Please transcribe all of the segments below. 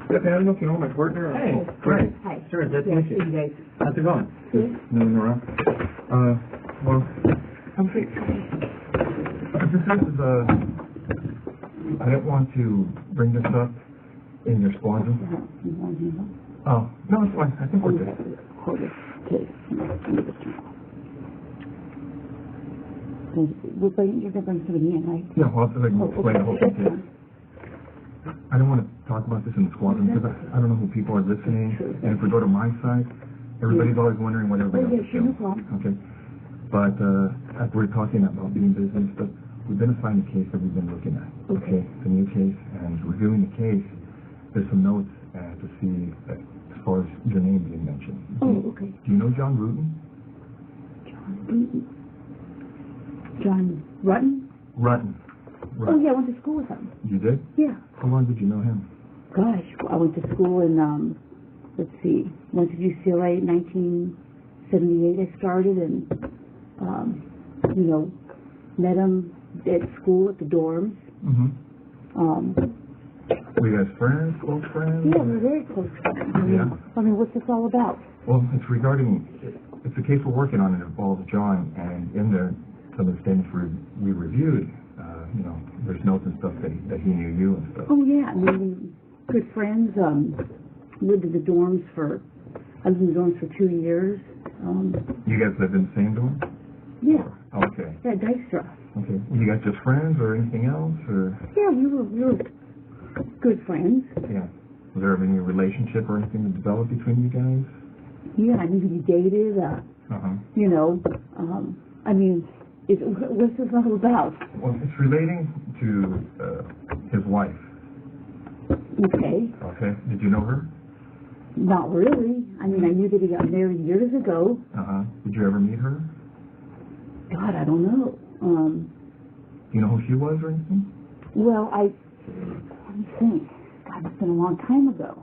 Stephanie, I don't know if you know my partner. Hey, great. Hi. Sure, that's you. How's it going? Good. Moving around. Well, I'm thinking, this is, I didn't want to bring this up in your squadron. Oh, no, it's fine. I think we're good. You're going to bring somebody in, right? Yeah, well, I'll explain the whole thing. I don't want to talk about this in the squadron because I don't know who people are listening. And if we go to my side, everybody's always wondering what everybody else is doing. Okay. But we're talking about being busy and stuff. We've been assigned a case that we've been looking at. Okay. It's a new case, and reviewing the case, there's some notes to see as far as your name being mentioned. Oh, okay. Do you know John Ruetten? John Ruetten. John Ruetten? Ruetten. Oh, yeah, I went to school with him. You did? Yeah. How long did you know him? Gosh, I went to school in, let's see, went to UCLA in 1978 I started, and, met him at school at the dorms. Were you guys friends, close friends? Yeah, we're very close friends. Yeah. I mean, what's this all about? Well, it's a case we're working on. It involves John, and in there, some of the statements we reviewed, there's notes and stuff that he knew you and stuff. Oh, yeah. I mean, good friends. Lived in the dorms I lived in the dorms for 2 years. You guys lived in the same dorm? Yeah. Okay. Yeah, Dykstra. Okay. Were you guys just friends or anything else? Or? Yeah, we were good friends. Yeah. Was there any relationship or anything that developed between you guys? Yeah, I mean, we dated. I mean, what's this all about? Well, it's relating to his wife. Okay. Okay. Did you know her? Not really. I mean, I knew that he got married years ago. Did you ever meet her? God, I don't know. Do you know who she was or anything? Well, let me think. God, it's been a long time ago.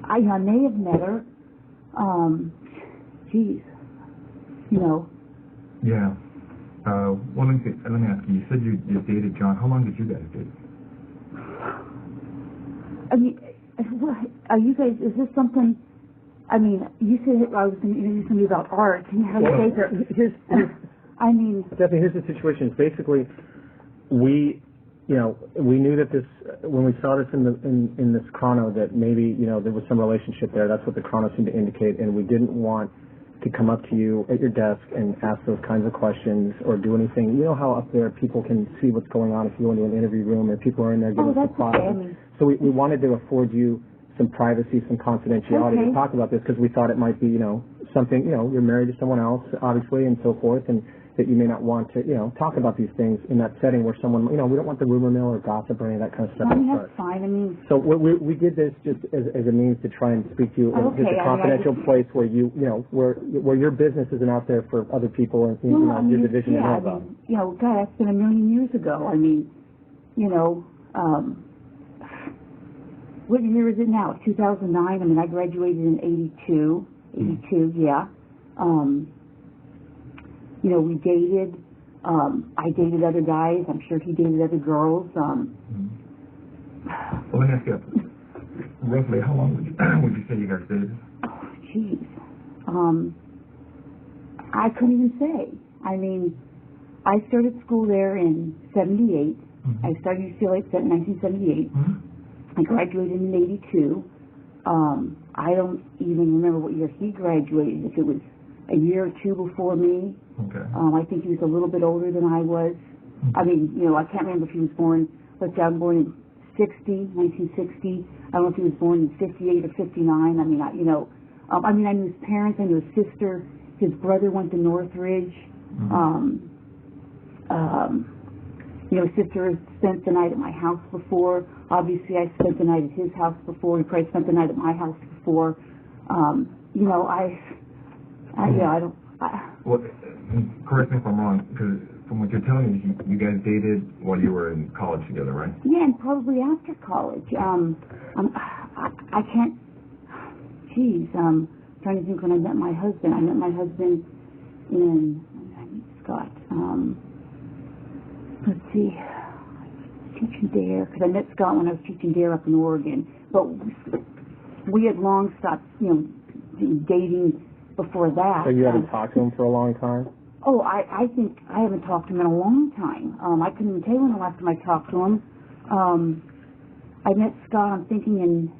I may have met her. Yeah. Well, let me ask you. You said you dated John. How long did you guys date? I mean, are you guys? Is this something? I mean, you said I was going to interview somebody about art. Can you have you guys I mean, Stephanie, here's the situation. Basically, we knew that this when we saw this in this chrono that maybe there was some relationship there. That's what the chrono seemed to indicate, and we didn't want to come up to you at your desk and ask those kinds of questions or do anything. You know how up there people can see what's going on if you go into an interview room or people are in there giving supplies. Okay. So we wanted to afford you some privacy, some confidentiality to talk about this because we thought it might be, something, you're married to someone else, obviously, and so forth, and that you may not want to, talk about these things in that setting where someone, we don't want the rumor mill or gossip or any of that kind of stuff. I mean, that's fine. I mean, so we did this just as a means to try and speak to you in just a confidential place where where your business isn't out there for other people and your division to know about. God, that's been a million years ago. I mean, what year is it now? 2009. I mean, I graduated in 82. 82, yeah. We dated. I dated other guys. I'm sure he dated other girls. Well, let me ask you, roughly how long would you say you guys dated? Oh, jeez. I couldn't even say. I mean, I started school there in 78. I started UCLA in 1978. I graduated in 82. I don't even remember what year he graduated, if it was a year or two before me. Okay. I think he was a little bit older than I was. I mean, I can't remember if he was born, let's say I'm born in 1960. I don't know if he was born in 58 or 59. I mean, I knew his parents, I knew his sister, his brother went to Northridge. His sister has spent the night at my house before. Obviously, I spent the night at his house before. He probably spent the night at my house before. Well, correct me if I'm wrong, because from what you're telling me, you guys dated while you were in college together, right? Yeah, and probably after college. I can't. Geez, trying to think when I met my husband. I met my husband in Scott. Let's see, teaching DARE, because I met Scott when I was teaching DARE up in Oregon. But we had long stopped, dating before that. So you haven't talked to him for a long time? Oh, I think I haven't talked to him in a long time. I couldn't even tell you when the last time I talked to him. I met Scott, I'm thinking in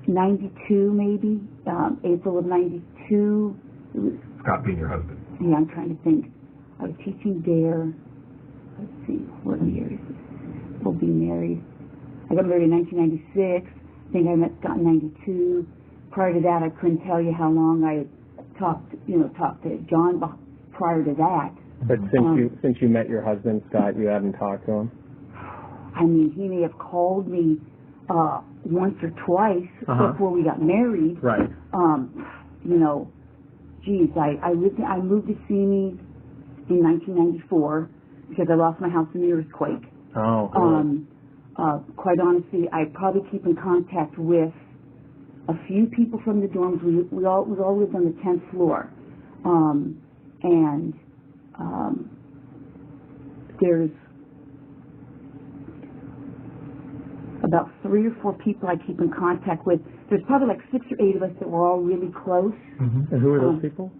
92 maybe, April of 92. Scott being your husband. Yeah, I'm trying to think. I was teaching DARE. Let's see, what year is this? We'll be married. I got married in 1996. I think I met Scott in 92. Prior to that, I couldn't tell you how long I had talked to John prior to that. But since you met your husband, Scott, you haven't talked to him? I mean, he may have called me once or twice before we got married. Right. I moved to Simi in 1994 because I lost my house in the earthquake. Oh. Quite honestly, I probably keep in contact with a few people from the dorms. We all lived on the 10th floor, and there's about 3 or 4 people I keep in contact with. There's probably like 6 or 8 of us that were all really close. Mm-hmm. And who are those people?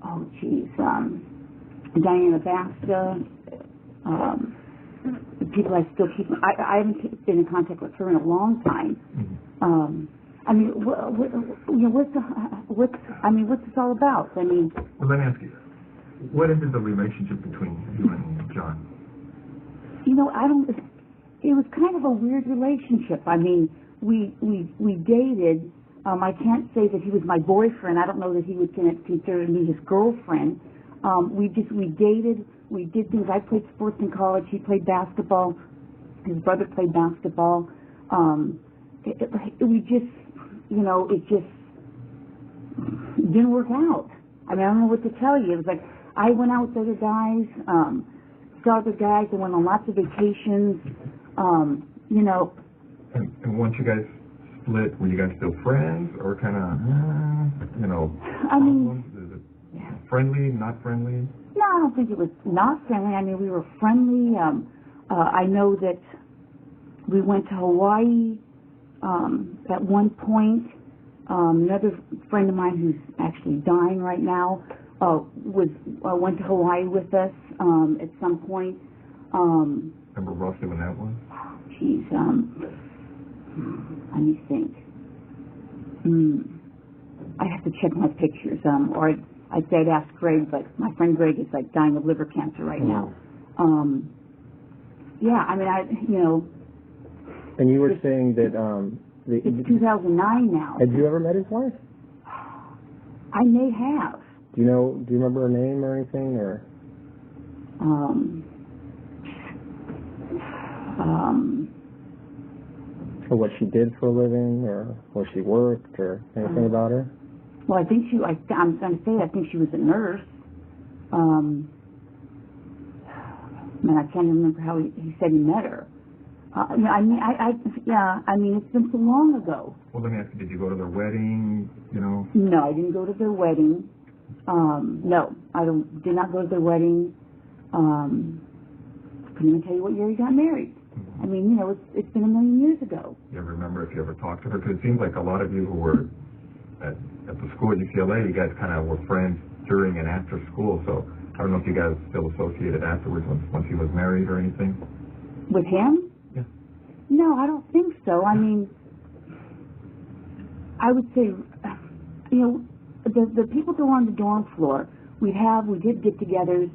Oh, geez. Diana Basta. The people I still keep. I haven't been in contact with her in a long time. Mm-hmm. I mean, what's this all about? I mean. Well, let me ask you, what is the relationship between you and John? It was kind of a weird relationship. I mean, we dated. I can't say that he was my boyfriend. I don't know that he would consider me his girlfriend. We dated. We did things. I played sports in college. He played basketball. His brother played basketball. It just didn't work out. I mean, I don't know what to tell you. It was like I went out with other guys, saw other guys. I went on lots of vacations. And once you guys split, were you guys still friends, or kind of, I mean, is it friendly, not friendly? No, I don't think it was not friendly. I mean, we were friendly. I know that we went to Hawaii at one point. Another friend of mine who's actually dying right now went to Hawaii with us at some point. Remember roughly when that was? Geez, let me think. I have to check my pictures, or I'd say I'd ask Greg, but my friend Greg is like dying of liver cancer right now. Yeah, I mean, And you were saying that it's 2009 now. Had you ever met his wife? I may have. Do you remember her name or anything, or? Or what she did for a living, or where she worked, or anything about her? Well, I think I'm going to say I think she was a nurse. Man, I can't remember how he said he met her. I mean, it's been so long ago. Well, let me ask you, did you go to their wedding, No, I didn't go to their wedding. No, I did not go to their wedding. Couldn't even tell you what year he got married. Mm-hmm. I mean, it's been a million years ago. You ever remember if you ever talked to her? Because it seems like a lot of you who were at the school at UCLA, you guys kind of were friends during and after school, so I don't know if you guys still associated afterwards once he was married or anything. With him? Yeah. No, I don't think so. I mean, I would say, the people that were on the dorm floor, we did get-togethers.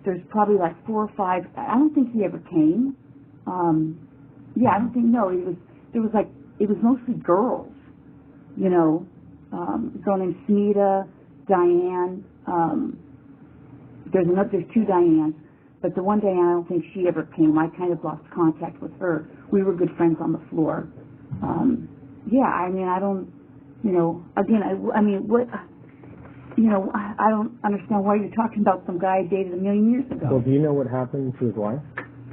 There's probably like 4 or 5. I don't think he ever came. I don't think, no, it was mostly girls, a girl named Smita, Diane, there's 2 Dianes, but the one Diane, I don't think she ever came. I kind of lost contact with her. We were good friends on the floor. I mean, I don't, again, I don't understand why you're talking about some guy I dated a million years ago. Well, do you know what happened to his wife?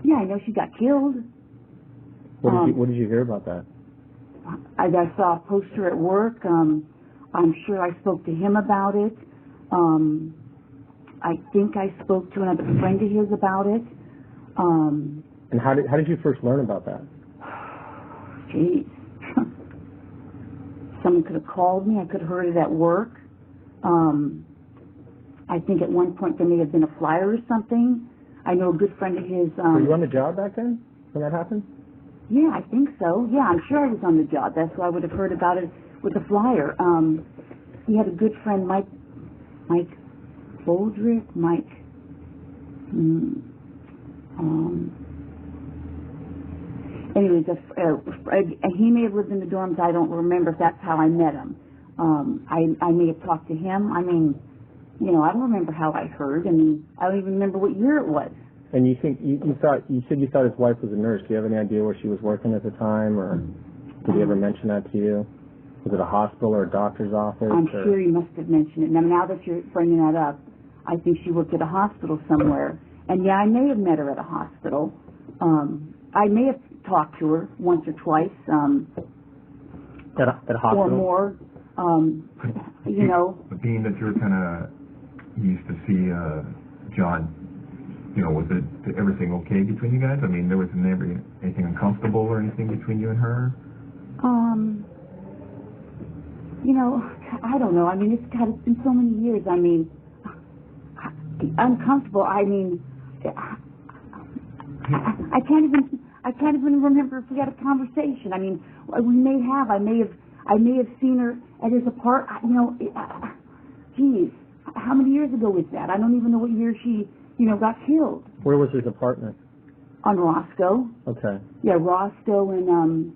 Yeah, I know she got killed. What did you hear about that? I saw a poster at work. I'm sure I spoke to him about it. I think I spoke to another friend of his about it. And how did you first learn about that? Jeez. Someone could have called me. I could have heard it at work. I think at one point there may have been a flyer or something. I know a good friend of his... Were you on the job back then when that happened? Yeah, I think so. Yeah, I'm sure I was on the job. That's why I would have heard about it with the flyer. He had a good friend, Mike Boldrick, anyways, he may have lived in the dorms. I don't remember if that's how I met him. I may have talked to him. I mean, I don't remember how I heard. I mean, I don't even remember what year it was. And you think you said you thought his wife was a nurse. Do you have any idea where she was working at the time, or did he ever mention that to you? Was it a hospital or a doctor's office? I'm sure he must have mentioned it. Now that you're bringing that up, I think she worked at a hospital somewhere. And yeah, I may have met her at a hospital. I may have talked to her once or twice. At a hospital? Or more. But being that you're kind of used to see John, was everything okay between you guys? I mean, there was never anything uncomfortable or anything between you and her? I don't know. I mean, it's been so many years. I mean, uncomfortable. I mean, I can't even remember if we had a conversation. I mean, we may have. I may have seen her at his apartment. Geez, how many years ago was that? I don't even know what year she, got killed. Where was his apartment? On Roscoe. Okay. Yeah, Roscoe and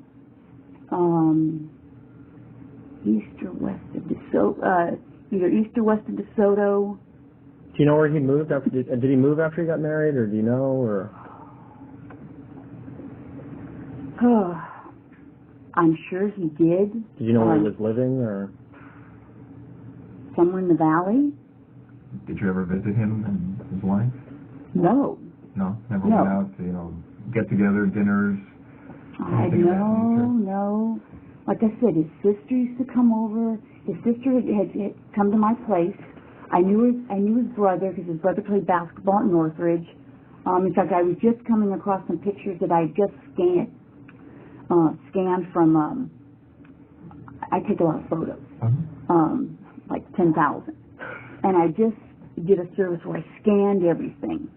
east or west of DeSoto. Either east or west of DeSoto. Do you know where he moved after? Did he move after he got married, or do you know, or? I'm sure he did. Did you know where he was living, or? Somewhere in the valley. Did you ever visit him and his wife? No. No? Never went out to, get together, dinners? No. Like I said, his sister used to come over. His sister had come to my place. I knew his brother because his brother played basketball at Northridge. In fact, I was just coming across some pictures that I just scanned from. I take a lot of photos, like 10,000, and I just did a service where I scanned everything.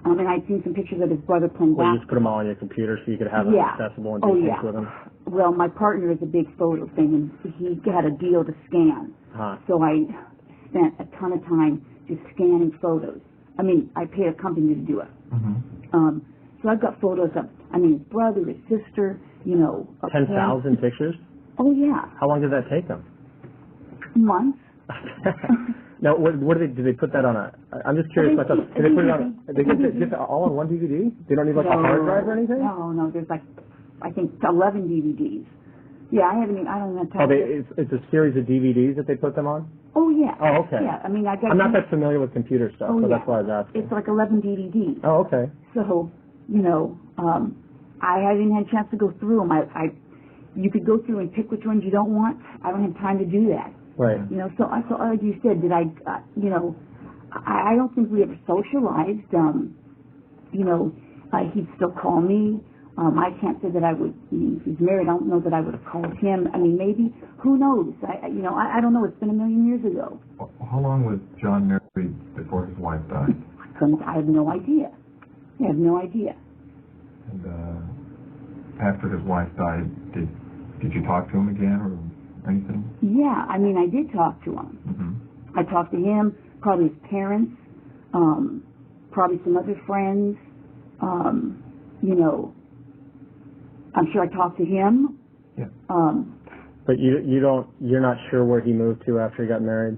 And I'd seen some pictures of his brother playing basketball. You just put them all on your computer so you could have them accessible and do things with them. Well, my partner is a big photo thing, and he had a deal to scan. So I spent a ton of time just scanning photos. I mean, I paid a company to do it. So I've got photos of, his brother, his sister, 10,000 pictures? Oh, yeah. How long did that take them? Months. Now, what do they put that on I'm just curious myself. Do they put it on, they get it all on one DVD? They don't need like a hard drive or anything? No, there's I think 11 DVDs. Yeah, I don't even have time. It's a series of DVDs that they put them on? Oh, yeah. Oh, okay. Yeah, I'm not that familiar with computer stuff, so that's why I was asking. It's like 11 DVDs. Oh, okay. So, I haven't had a chance to go through them. You could go through and pick which ones you don't want. I don't have time to do that. Right. So like you said, I don't think we ever socialized. He'd still call me. I can't say that I would, if he's married, I don't know that I would have called him. Maybe, who knows? I don't know. It's been a million years ago. How long was John married before his wife died? I have no idea. I have no idea. And after his wife died, did you talk to him again or anything? Yeah, I did talk to him. I talked to him, probably his parents, probably some other friends. I'm sure I talked to him. Yeah. But you're not sure where he moved to after he got married?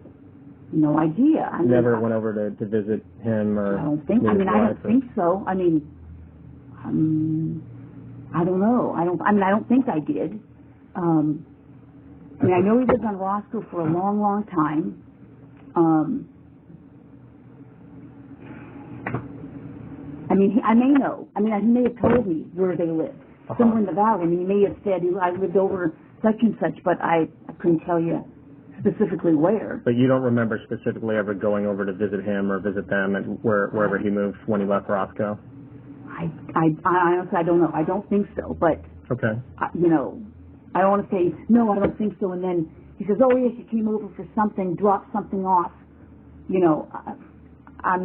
No idea. Never went over to visit him or? I don't think. I don't think so. I don't know. I don't think I did. I know he lived on Roscoe for a long, long time. I may know. He may have told me where they lived. Somewhere in the valley. He may have said I lived over such and such, but I couldn't tell you specifically where. But you don't remember specifically ever going over to visit him or visit them and wherever he moved when he left Roscoe? honestly, I don't know. I don't think so, but, Okay. you know, I don't want to say, no, I don't think so, and then he says, oh, yes, she came over for something, dropped something off. You know, I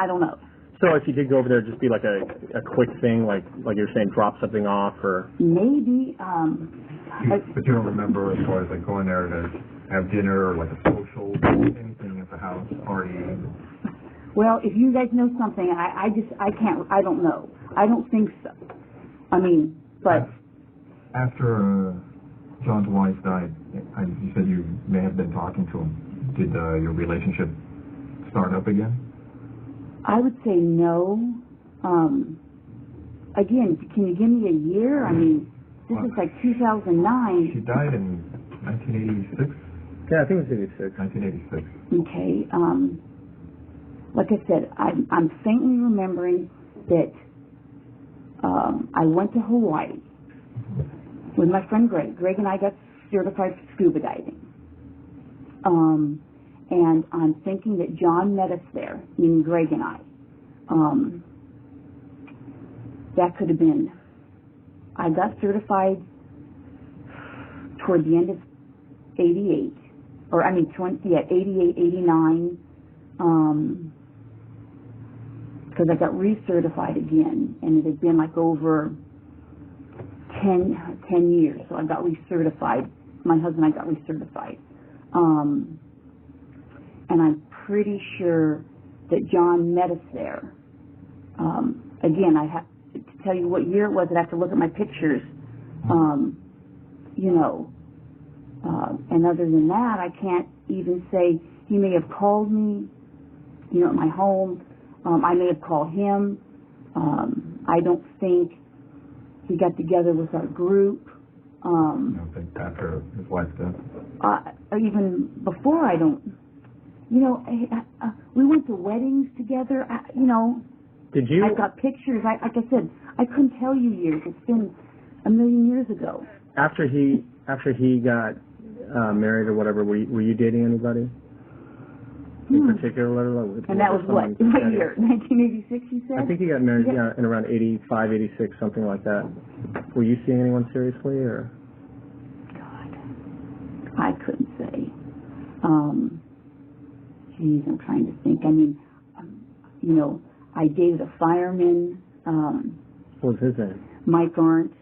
don't know. So if you did go over there, just be like a quick thing, like you're saying, drop something off, or maybe. But you don't remember as far as like going there to have dinner or like a social, anything at the house, party? Well, if you guys know something, I don't know. I don't think so. I mean, but after John's wife died, you said you may have been talking to him. Did your relationship start up again? I would say no. Again, can you give me a year? I mean, this is like 2009. She died in 1986? yeah, I think it was 86. 1986. Okay. Like I said, I'm faintly remembering that I went to Hawaii with my friend Greg. Greg and I got certified for scuba diving. And I'm thinking that John met us there, meaning Greg and I. That could have been, I got certified toward the end of 88, or I mean, 88, 89, because I got recertified again, and it had been like over 10 years, so I got recertified. My husband and I got recertified. And I'm pretty sure that John met us there. Again, I have to tell you what year it was. I'd have to look at my pictures. You know, and other than that, I can't even say. He may have called me, you know, at my home. I may have called him. I don't think he got together with our group. I don't think after his wife's death. Even before, I don't. You know, we went to weddings together. You know, did you? I've got pictures. Like I said, I couldn't tell you years. It's been a million years ago. After he got married or whatever, were you dating anybody in particular? And that was what? What year? 1986, you said? I think he got married in around 85, 86, something like that. Were you seeing anyone seriously, or? God, I couldn't say. Geez, I'm trying to think. I mean, you know, I dated a fireman. What was his name? Mike Arndt.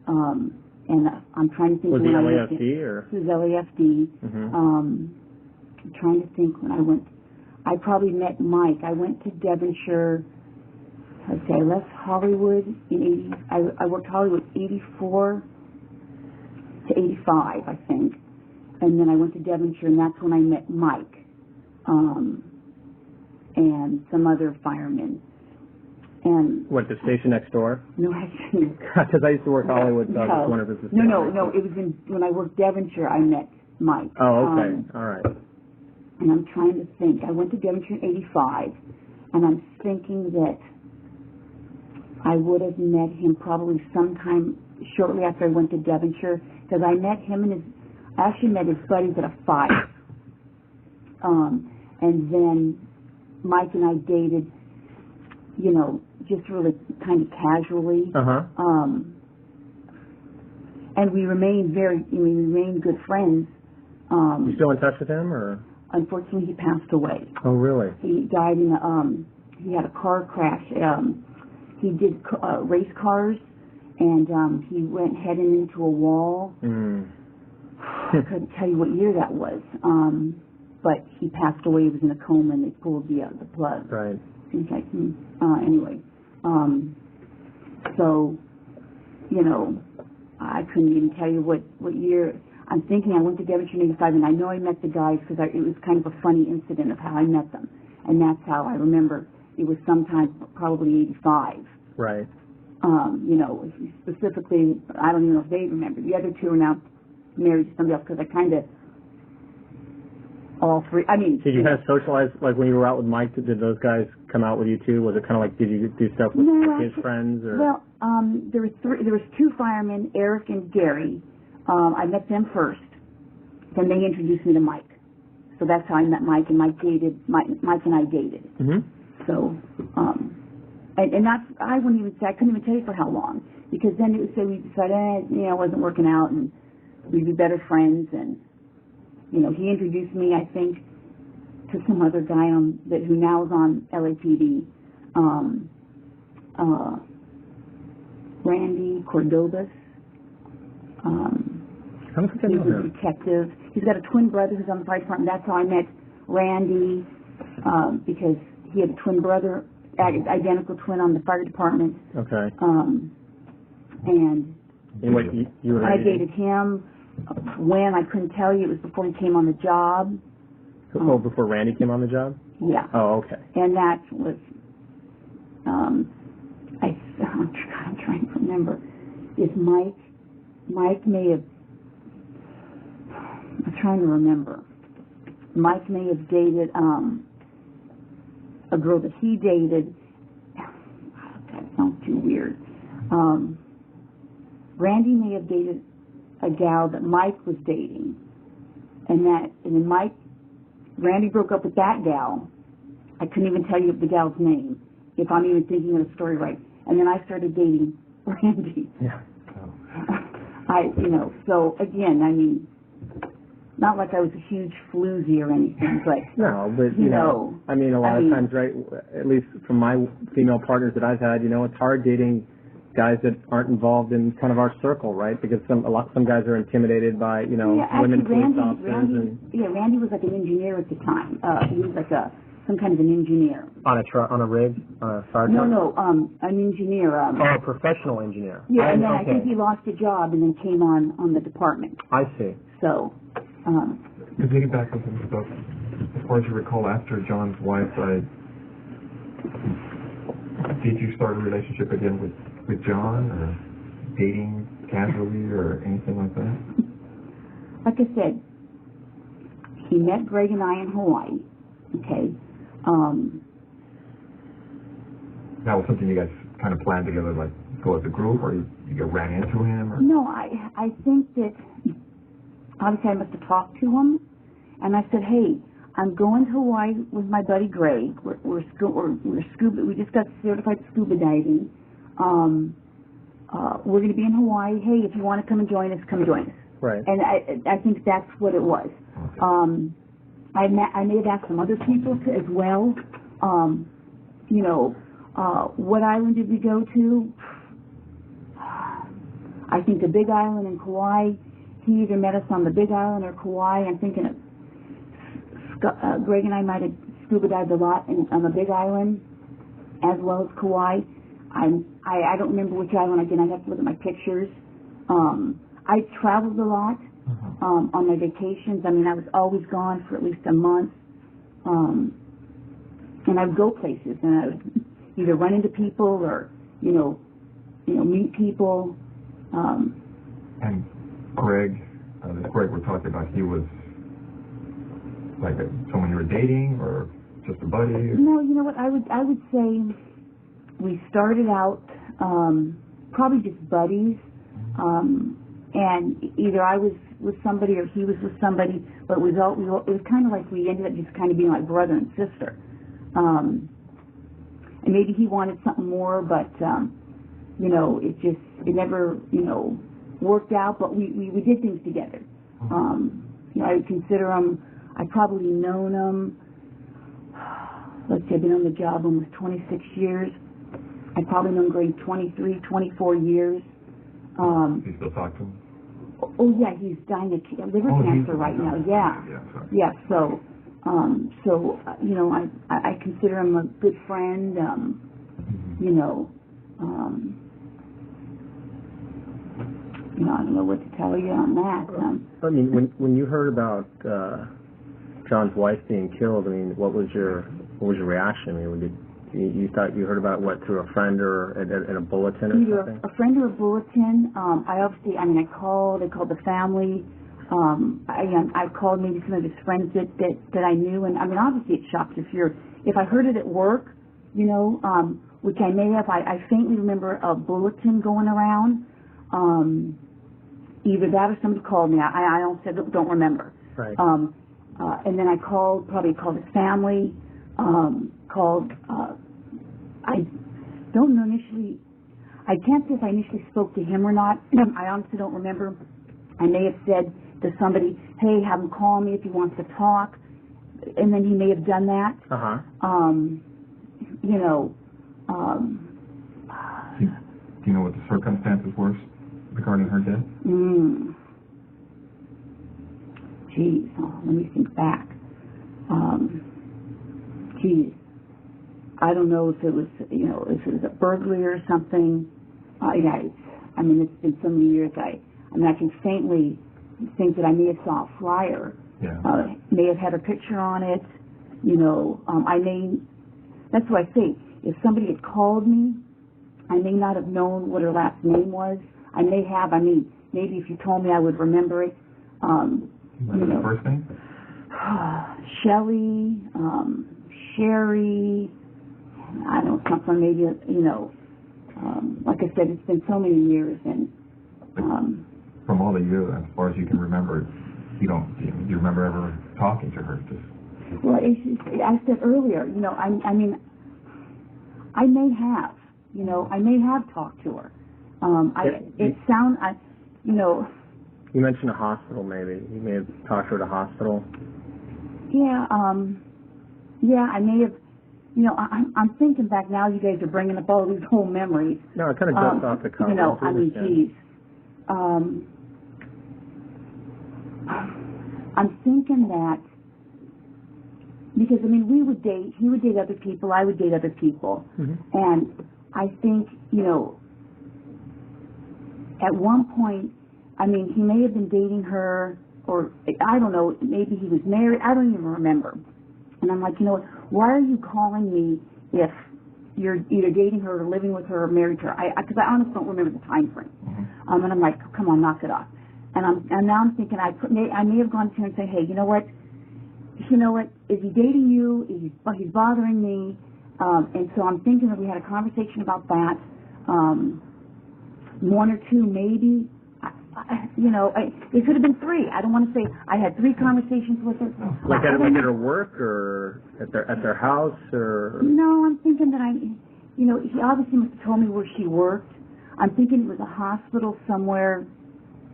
And I'm trying to think. Was he LAFD or? He was LAFD. Mm-hmm. I'm trying to think when I went. I probably met Mike. I went to Devonshire. Let's say I left Hollywood in 80. I worked Hollywood 84 to 85, I think. And then I went to Devonshire, and that's when I met Mike. And some other firemen. And what, the station next door? No, actually. Because I used to work Hollywood, so I was just wondering if it was the station. No. It was when I worked Devonshire, I met Mike. Oh, okay. All right. And I'm trying to think. I went to Devonshire in 85, and I'm thinking that I would have met him probably sometime shortly after I went to Devonshire, because I met him and I actually met his buddies at a 5. And then Mike and I dated, you know, just really kind of casually. And we remained good friends. You still in touch with him, or? Unfortunately, he passed away. Oh, really? He died in he had a car crash. He did race cars, and he went heading into a wall. I couldn't tell you what year that was. But he passed away. He was in a coma, and they pulled the plug. Right. Seems like, anyway. So, you know, I couldn't even tell you what year. I'm thinking I went to Devonshire in 85, and I know I met the guys because it was kind of a funny incident of how I met them. And that's how I remember it was sometime probably 85. Right. You know, specifically, I don't even know if they remember. The other two are now married to somebody else because I kind of, all three, I mean. Did you kind of socialize, like when you were out with Mike, did those guys come out with you too? Was it kind of like, did you do stuff with his friends? Or? Well, there was 2 firemen, Eric and Gary. I met them first. Then they introduced me to Mike. So that's how I met Mike, and Mike and I dated. Mm-hmm. So, and that's, I wouldn't even say, I couldn't even tell you for how long, because then it would say we decided, it wasn't working out, and we'd be better friends, and, he introduced me, I think, to some other guy who now is on LAPD, Randy Cordobas. He's a detective. He's got a twin brother who's on the fire department. That's how I met Randy, because he had a twin brother, identical twin on the fire department. Okay. And you I dated him when I couldn't tell you. It was before he came on the job. Before Randy came on the job? Yeah. Oh, okay. And that was, I'm trying to remember. Is Mike may have, I'm trying to remember. Mike may have dated a girl that he dated. That sounds too weird. Randy may have dated a gal that Mike was dating, and then Randy broke up with that gal. I couldn't even tell you the gal's name, if I'm even thinking of the story right. And then I started dating Randy. Yeah. So again, I mean, not like I was a huge floozy or anything, but no, but I mean, a lot of times, right? At least from my female partners that I've had, it's hard dating guys that aren't involved in kind of our circle, right? Because some guys are intimidated by women police officers. Randy was like an engineer at the time. He was like some kind of an engineer on a rig, on a fire truck. No, an engineer. A professional engineer. Yeah, and then I think he lost a job and then came on the department. I see. So. To piggyback with some stuff, as far as you recall, after John's wife died, did you start a relationship again with John, or dating casually, or anything like that? Like I said, he met Greg and I in Hawaii. Okay. That was something you guys kind of planned together, like go as a group, or you ran into him? Or? No, I think that obviously I must have talked to him, and I said, hey, I'm going to Hawaii with my buddy Greg. We're scuba. We just got certified scuba diving. We're going to be in Hawaii. Hey, if you want to come and join us, come join us. Right. And I think that's what it was. Okay. I may have asked some other people as well. What island did we go to? I think the Big Island in Kauai. He either met us on the Big Island or Kauai. I'm thinking Greg and I might have scuba dived a lot on the Big Island as well as Kauai. I don't remember which island. Again, I'd have to look at my pictures. I traveled a lot on my vacations. I mean, I was always gone for at least a month. And I would go places, and I would either run into people or, meet people. And Greg, this Greg we're talking about, he was like someone you were dating, or just a buddy? No, you know what? I would say we started out probably just buddies, and either I was with somebody or he was with somebody, but it was kind of like we ended up just kind of being like brother and sister. And maybe he wanted something more, but it never worked out. But we did things together. I would consider him. I've probably known him. Let's say I've been on the job almost 26 years. I've probably known Greg 23, 24 years. You still talk to him? Oh yeah, he's dying of liver cancer right now. Yeah. So I consider him a good friend. I don't know what to tell you on that. I mean, when you heard about John's wife being killed, I mean, what was your reaction? I mean, you thought you heard about what through a friend or in a bulletin or either something? A friend or a bulletin. I called the family. I called maybe some of his friends that I knew, and I mean, obviously it shocked if I heard it at work, which I may have. I faintly remember a bulletin going around. Either that or somebody called me. I don't remember. Right. And then I probably called his family. don't know initially. I can't say if I initially spoke to him or not. I honestly don't remember. I may have said to somebody, "Hey, have him call me if he wants to talk," and then he may have done that. You know. Do you know what the circumstances were regarding her death? Geez, let me think back. Geez, I don't know if it was, you know, if it was a burglary or something. Yeah, I mean, it's been so many years. I mean, I can faintly think that I may have saw a flyer. Yeah. May have had a picture on it. You know, that's what I say. If somebody had called me, I may not have known what her last name was. I may have. I mean, maybe if you told me, I would remember it. What's her first name? Sherri. I don't know, something maybe, you know. Like I said, it's been so many years, and from all the years, as far as you can remember, do you remember ever talking to her? Well, I said earlier, you know, I mean, I may have, you know, I may have talked to her. You know. You mentioned a hospital, maybe. You may have talked to her at a hospital. Yeah, I may have. You know, I'm thinking back now. You guys are bringing up all these whole memories. No, it kind of jumps off the cuff. You know, I mean, geez. I'm thinking that because I mean, he would date other people, I would date other people, and I think, you know, at one point, I mean, he may have been dating her, or I don't know, maybe he was married. I don't even remember. And I'm like, you know what? Why are you calling me if you're either dating her or living with her or married to her? Because I honestly don't remember the time frame. And I'm like, come on, knock it off. And now I'm thinking I may have gone to her and said, hey, you know what? Is he dating you? He's bothering me. And so I'm thinking that we had a conversation about that. One or two, maybe. It could have been three. I don't want to say I had 3 conversations with her. Like at her work or at their house or? No, I'm thinking that he obviously must have told me where she worked. I'm thinking it was a hospital somewhere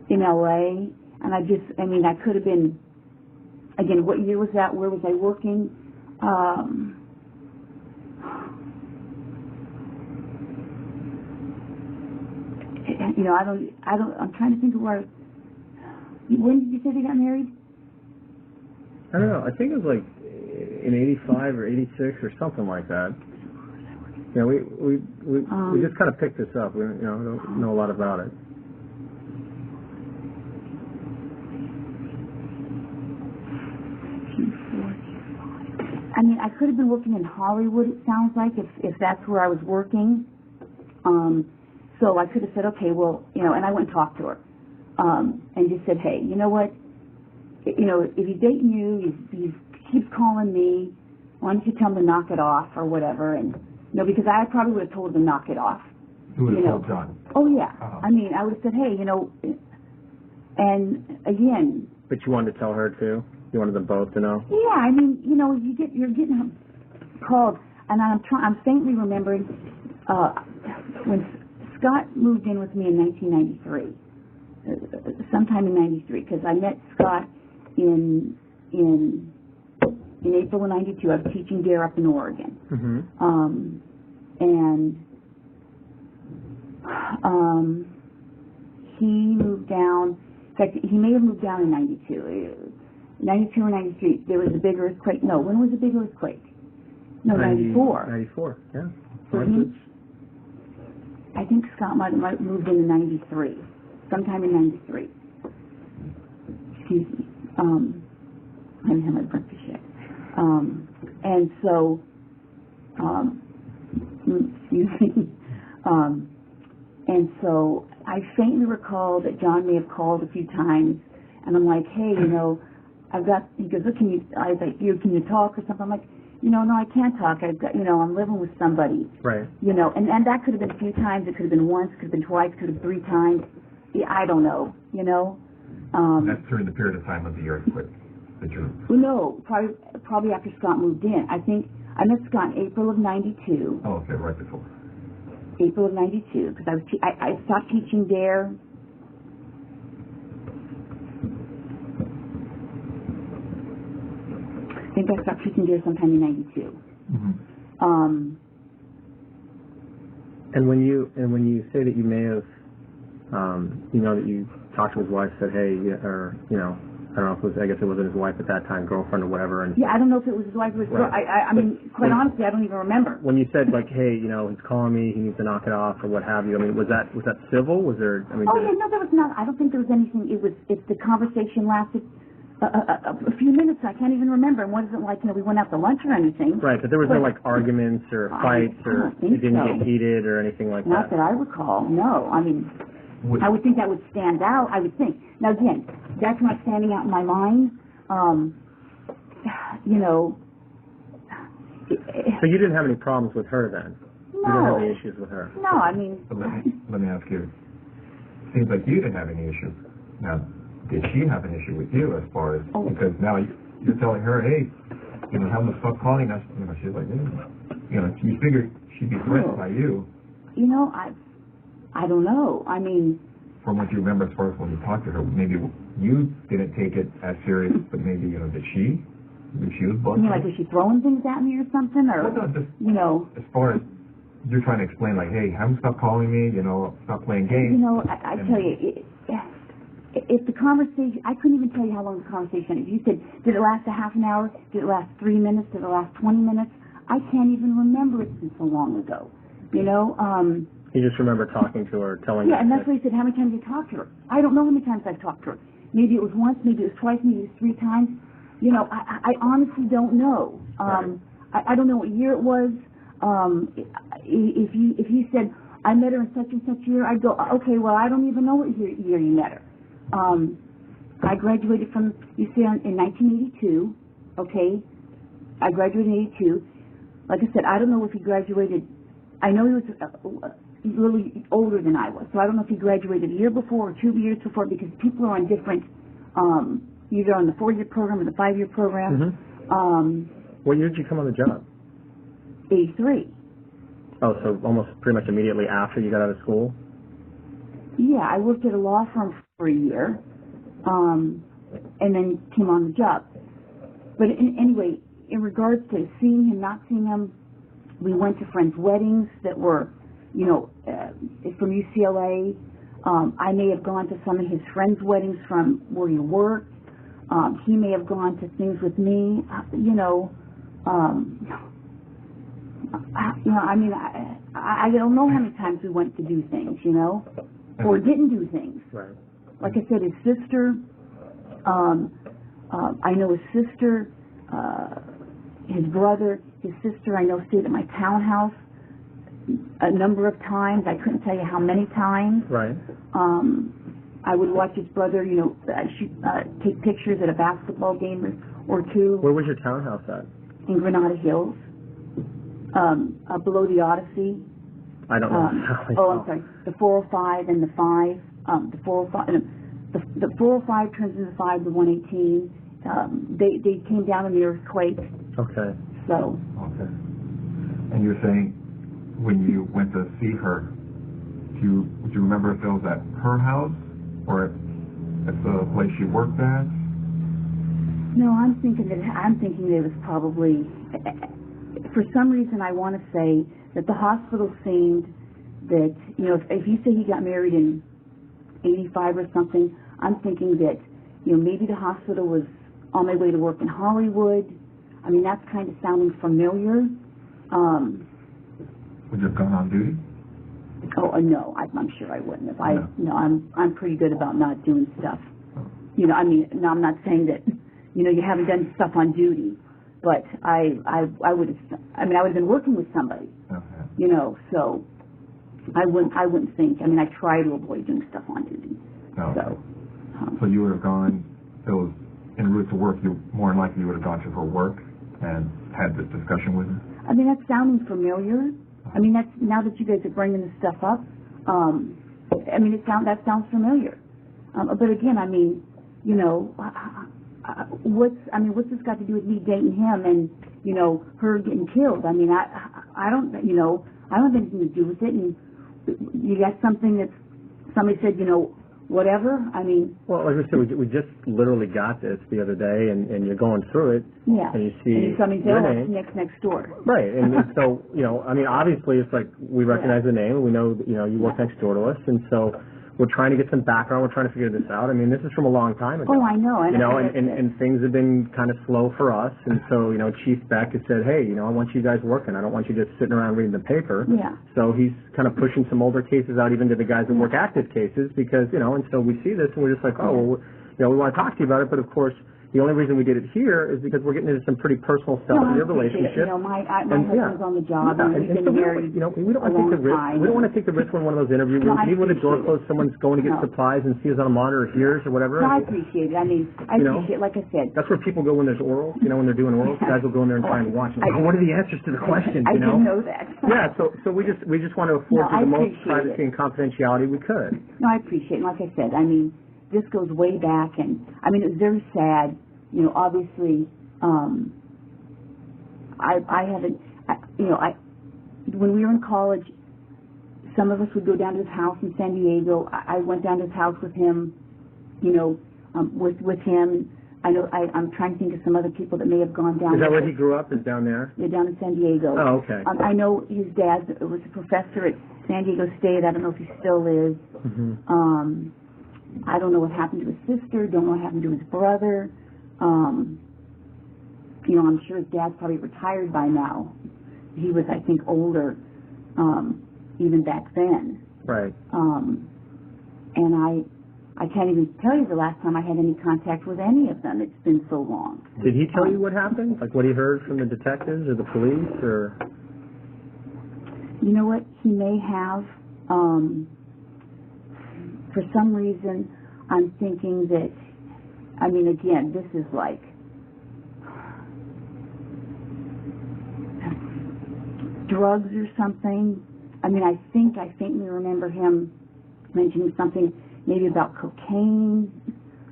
in LA, and I could have been. Again, what year was that? Where was I working? I'm trying to think of where. When did you say they got married? I don't know. I think it was like in '85 or '86 or something like that. Yeah, we just kind of picked this up. We don't know a lot about it. I mean, I could have been working in Hollywood, it sounds like, if that's where I was working. So I could have said, okay, well, and I went and talked to her. And just said, hey, you know what? If he's dating you, he keeps calling me, why don't you tell him to knock it off or whatever? And, because I probably would have told him to knock it off. You would have told John? Oh, yeah. I mean, I would have said, hey, and again. But you wanted to tell her, too? You wanted them both to know? Yeah, I mean, you're getting called, and I'm faintly remembering when Scott moved in with me in 1993, sometime in '93, because I met Scott in April of '92. I was teaching there up in Oregon, and he moved down. In fact, he may have moved down in '92. 92 or 93, there was a big earthquake. No, when was the big earthquake? No, 94. 94, yeah. So I think Scott might have moved in 93, sometime in 93. Excuse me. I haven't had my breakfast yet. And so, excuse me. And so I faintly recall that John may have called a few times, and I'm like, hey, he goes, look, can you talk or something? I'm like, no, I can't talk. I've got, I'm living with somebody. Right. And that could have been a few times. It could have been once, could have been twice, could have been 3 times. Yeah, I don't know, That's during the period of time of the earthquake that you're... Well, no, probably after Scott moved in. I think I met Scott in April of '92. Oh, okay, right before. April of 92, because I stopped teaching there. I think I stopped teaching there sometime in 92. And when you say that you may have, that you talked to his wife, said, hey, or I don't know if it was, I guess it wasn't his wife at that time, girlfriend or whatever. And yeah, I don't know if it was his wife or his girl. I mean, quite honestly, I don't even remember. When you said like, hey, he's calling me, he needs to knock it off or what have you. I mean, was that civil? Was there? I mean, oh yeah, no, there was not. I don't think there was anything. If the conversation lasted a few minutes, I can't even remember. And wasn't like we went out to lunch or anything. Right, but there was no like arguments or fights or it didn't get heated or anything like that. Not that I recall. No, I mean. I would think that would stand out. I would think. Now again, that's not standing out in my mind. So you didn't have any problems with her then? No. You didn't have any issues with her? No, I mean. Let me ask you. Seems like you didn't have any issues. Now, did she have an issue with you as far as because now you're telling her, hey, how much stop calling us? She's like, you figured she'd be threatened by you. I don't know. I mean, from what you remember as far as when you talked to her, maybe you didn't take it as serious, but maybe did she? Maybe she was bugged. You mean like was she throwing things at me or something, or well, no, just, as far as you're trying to explain, like, hey, have them stop calling me, stop playing games. I tell you, if the conversation, I couldn't even tell you how long the conversation. If you said, did it last a half an hour? Did it last 3 minutes? Did it last 20 minutes? I can't even remember it since so long ago. You just remember talking to her, telling her. Yeah, and that's why he said, how many times did you talk to her? I don't know how many times I've talked to her. Maybe it was once, maybe it was twice, maybe it was 3 times. I honestly don't know. Right. I don't know what year it was. If you said, I met her in such and such year, I'd go, okay, well, I don't even know what year you met her. I graduated from UCLA in 1982, okay? I graduated in 82. Like I said, I don't know if he graduated. I know he was a little older than I was, so I don't know if he graduated a year before or 2 years before, because people are on different, either on the 4-year program or the 5-year program. Mm-hmm. What year did you come on the job? 83. Oh, so almost pretty much immediately after you got out of school? Yeah, I worked at a law firm for a year, and then came on the job. But anyway, in regards to seeing him, not seeing him, we went to friends' weddings that were, from UCLA. I may have gone to some of his friends' weddings from where he worked. He may have gone to things with me. I don't know how many times we went to do things, or didn't do things. Right. Like I said, his sister. I know his sister. His brother, his sister, I know stayed at my townhouse a number of times. I couldn't tell you how many times. Right. I would watch his brother, take pictures at a basketball game or two. Where was your townhouse at? In Granada Hills, below the Odyssey. I don't know. I'm sorry. The 405 and the 5. The 405. The 405 turns into 5. The 118. They came down in the earthquake. Okay. So. Okay. And you're saying when you went to see her, do you remember if it was at her house or at the place she worked at? No, I'm thinking that it was probably. For some reason, I want to say that the hospital seemed that if you say he got married in 85 or something, I'm thinking that maybe the hospital was on my way to work in Hollywood. I mean, that's kind of sounding familiar. Would you have gone on duty? Oh, no, I'm sure I wouldn't have. No. I'm pretty good about not doing stuff. No, I'm not saying that, you haven't done stuff on duty, but I would have, I would have been working with somebody, okay. So I wouldn't think, I try to avoid doing stuff on duty. Okay. So you would have gone, it was en route to work, you more than likely you would have gone to her work and had this discussion with her? That's sounding familiar. That's, now that you guys are bringing this stuff up, that sounds familiar. But again, what's this got to do with me dating him and, her getting killed? I don't have anything to do with it. And you got something that somebody said, whatever? I mean... Well, like I said, we just literally got this the other day, and you're going through it, yeah. and you see somebody your says, name. next door. Right, and so, I mean, obviously it's like we recognize the name, and we know that, you work next door to us, and so we're trying to get some background, we're trying to figure this out. I mean, this is from a long time ago. Oh, I know. And things have been kind of slow for us, and so, Chief Beck has said, hey, I want you guys working. I don't want you just sitting around reading the paper. Yeah. So he's kind of pushing some older cases out even to the guys that work active cases because, and so we see this and we're just like, oh, well, we want to talk to you about it, but of course, the only reason we did it here is because we're getting into some pretty personal stuff in your relationship. My husband's on the job, and we've been married we don't want to take the risk. We don't want to take the risk when one of those interview rooms, even with the door closed, someone's going to get supplies and sees on a monitor or hears or whatever. No, I appreciate it. I mean, I appreciate it, like I said. That's where people go when there's oral, when they're doing orals. Guys will go in there and try and watch. What are the answers to the questions, I didn't know that. Yeah, so we just want to afford you the most privacy and confidentiality we could. No, I appreciate it. Like I said, I mean, this goes way back, and, I mean, it was very sad. Obviously, I haven't, when we were in college, some of us would go down to his house in San Diego. I went down to his house with him, with him. I know, I'm trying to think of some other people that may have gone down. Is that where he grew up, is down there? Yeah, down in San Diego. Oh, okay. I know his dad was a professor at San Diego State. I don't know if he still is. Mm-hmm. I don't know what happened to his sister, don't know what happened to his brother. I'm sure his dad's probably retired by now. He was, I think, older, even back then. Right. And I can't even tell you the last time I had any contact with any of them. It's been so long. Did he tell you what happened? Like what he heard from the detectives or the police, or? You know what? He may have. For some reason, I'm thinking that, I mean, again, this is like drugs or something. I mean, I faintly remember him mentioning something maybe about cocaine.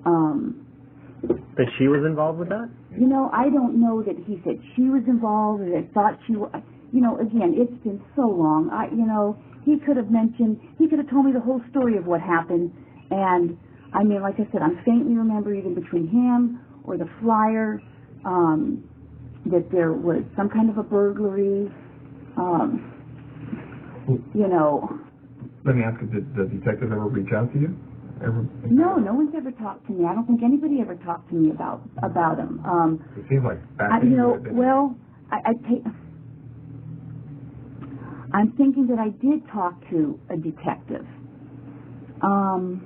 That she was involved with that? I don't know that he said she was involved or that thought she was. Again, it's been so long. He could have told me the whole story of what happened. And, I mean, like I said, I'm faintly remember either between him or the flyer that there was some kind of a burglary. Let me ask you, did the detective ever reach out to you? No one's ever talked to me. I don't think anybody ever talked to me about him. It seems like back then. I'm thinking that I did talk to a detective. God.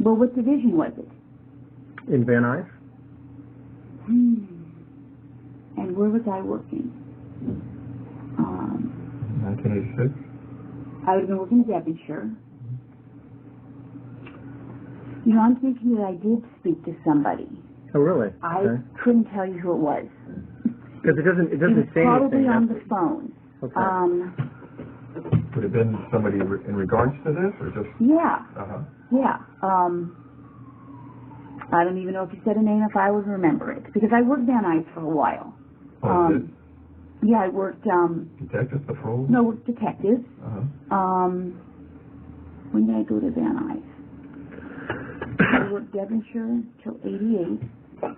Well, what division was it? In Van Nuys? And where was I working? 1986? I would have been working in Devonshire. I'm thinking that I did speak to somebody. Oh, really? I couldn't tell you who it was. Because it doesn't say anything. Probably on the phone. Okay. Would it have been somebody in regards to this, or just? Yeah. Yeah. I don't even know if he said a name, if I would remember it, because I worked Van Nuys for a while. Yeah, I worked. Detectives, patrol? No, detectives. When did I go to Van Nuys? I worked Devonshire till '88.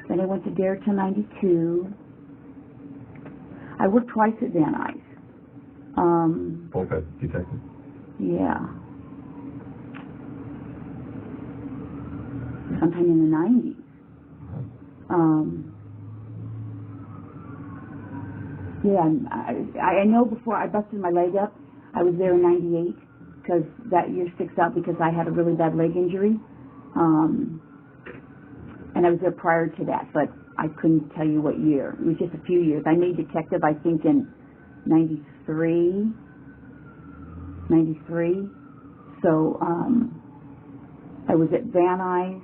Then I went to Dare till '92. I worked twice at Van Nuys. Both as detectives? Yeah. Sometime in the '90s. Yeah, I know before I busted my leg up, I was there in '98, because that year sticks out because I had a really bad leg injury. And I was there prior to that, but I couldn't tell you what year. It was just a few years. I made detective, I think, in '93. So I was at Van Nuys,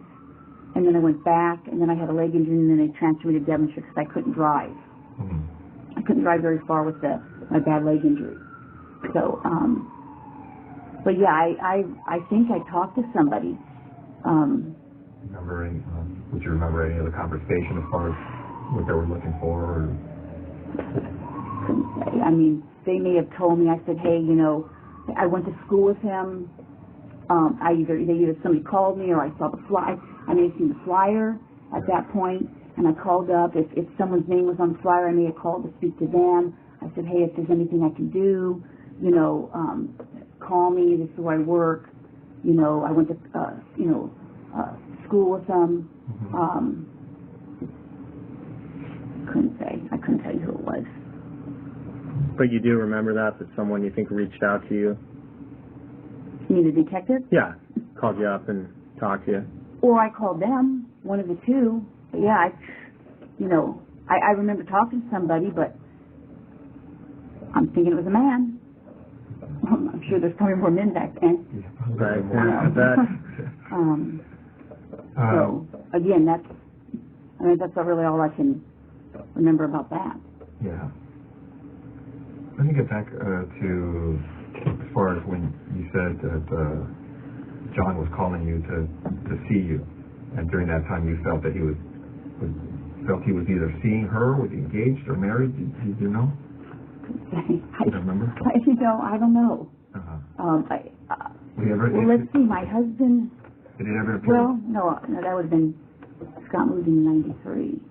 and then I went back, and then I had a leg injury, and then they transferred me to Devonshire because I couldn't drive. I couldn't drive very far with my bad leg injury. So, but yeah, I think I talked to somebody. Would you remember any of the conversation as far as what they were looking for? Or? Couldn't say. I mean, they may have told me. I said, hey, you know, I went to school with him. Either somebody called me or I saw the flyer. I may have seen the flyer at that point, and I called up. If someone's name was on the flyer, I may have called to speak to them. I said, hey, if there's anything I can do, you know, call me. This is where I work. You know, I went to, school with them. I couldn't tell you who it was. But you do remember that someone you think reached out to you? You mean the detective? Yeah, called you up and talked to you. Or I called them, one of the two. But yeah, I remember talking to somebody, but I'm thinking it was a man. I'm sure there's probably more men back then. Right. So again, that's really all I can remember about that. Yeah. Let me get back to as far as when you said that John was calling you to see you, and during that time you felt that he was either seeing her, was he engaged or married? Did you know? I don't remember. I don't know. Let's see. My husband. Did it ever appear? Well, no, that would have been Scott moved in '93,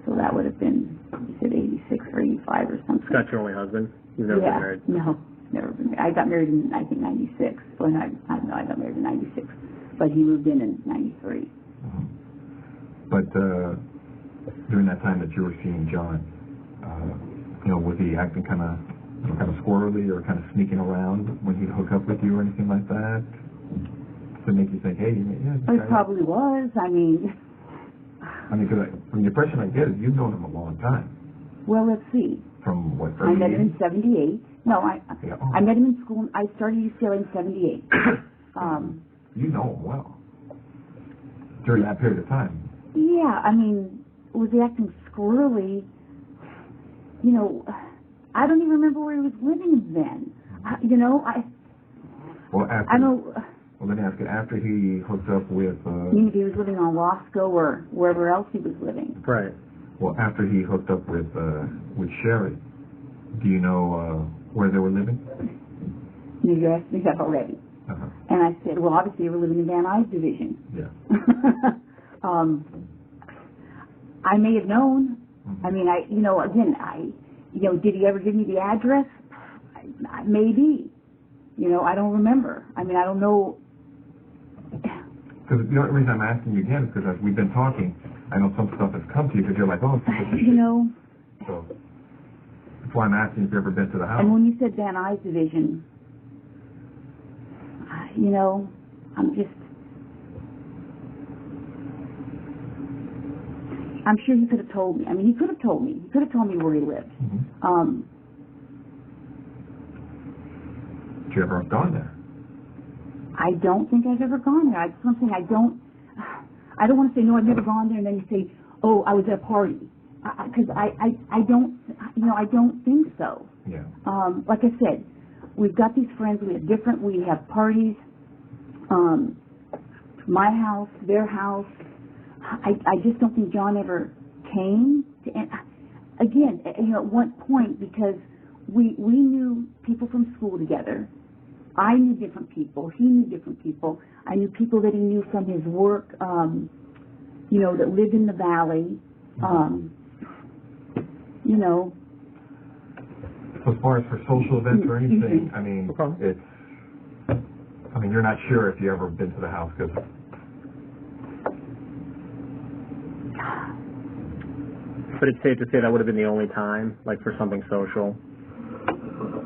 so that would have been, you said 86 or 85 or something. Scott's your only husband? You've never been married? No, never been married. I got married in, I think, '96. Well, I got married in '96, but he moved in '93. But during that time that you were seeing John, was he acting kind of squirrely or kind of sneaking around when he'd hook up with you or anything like that? To make you think, hey, yeah. It probably was. I mean, because from the impression I get is you've known him a long time. Well, let's see. From what? I met him in '78. No, I met him in school. I started UCLA in '78. You know him well. During that period of time. Yeah, was he acting squirrely? I don't even remember where he was living then. Well, after. I know. Well, let me ask you, after he hooked up with... Maybe he was living on Roscoe or wherever else he was living. Right. Well, after he hooked up with Sherri, do you know where they were living? You asked me that already. And I said, well, obviously they were living in Van Nuys division. Yeah. I may have known. Did he ever give me the address? Maybe. I don't remember. I don't know. Because the only reason I'm asking you again is because as we've been talking, I know some stuff has come to you because you're like, oh, So that's why I'm asking if you've ever been to the house. And when you said Van Nuys division, I'm sure he could have told me. He could have told me. He could have told me where he lived. Did you ever have gone there? I don't think I've ever gone there. It's something I don't want to say, no, I've never gone there, and then you say, oh, I was at a party. Because I don't think so. Yeah. Like I said, we've got these friends, we have parties, my house, their house. I just don't think John ever came to, and again, at one point, because we knew people from school together. I knew different people. He knew different people. I knew people that he knew from his work, that lived in the valley. So as far as for social events or anything, you're not sure if you ever been to the house because. But it's safe to say that would have been the only time, like for something social.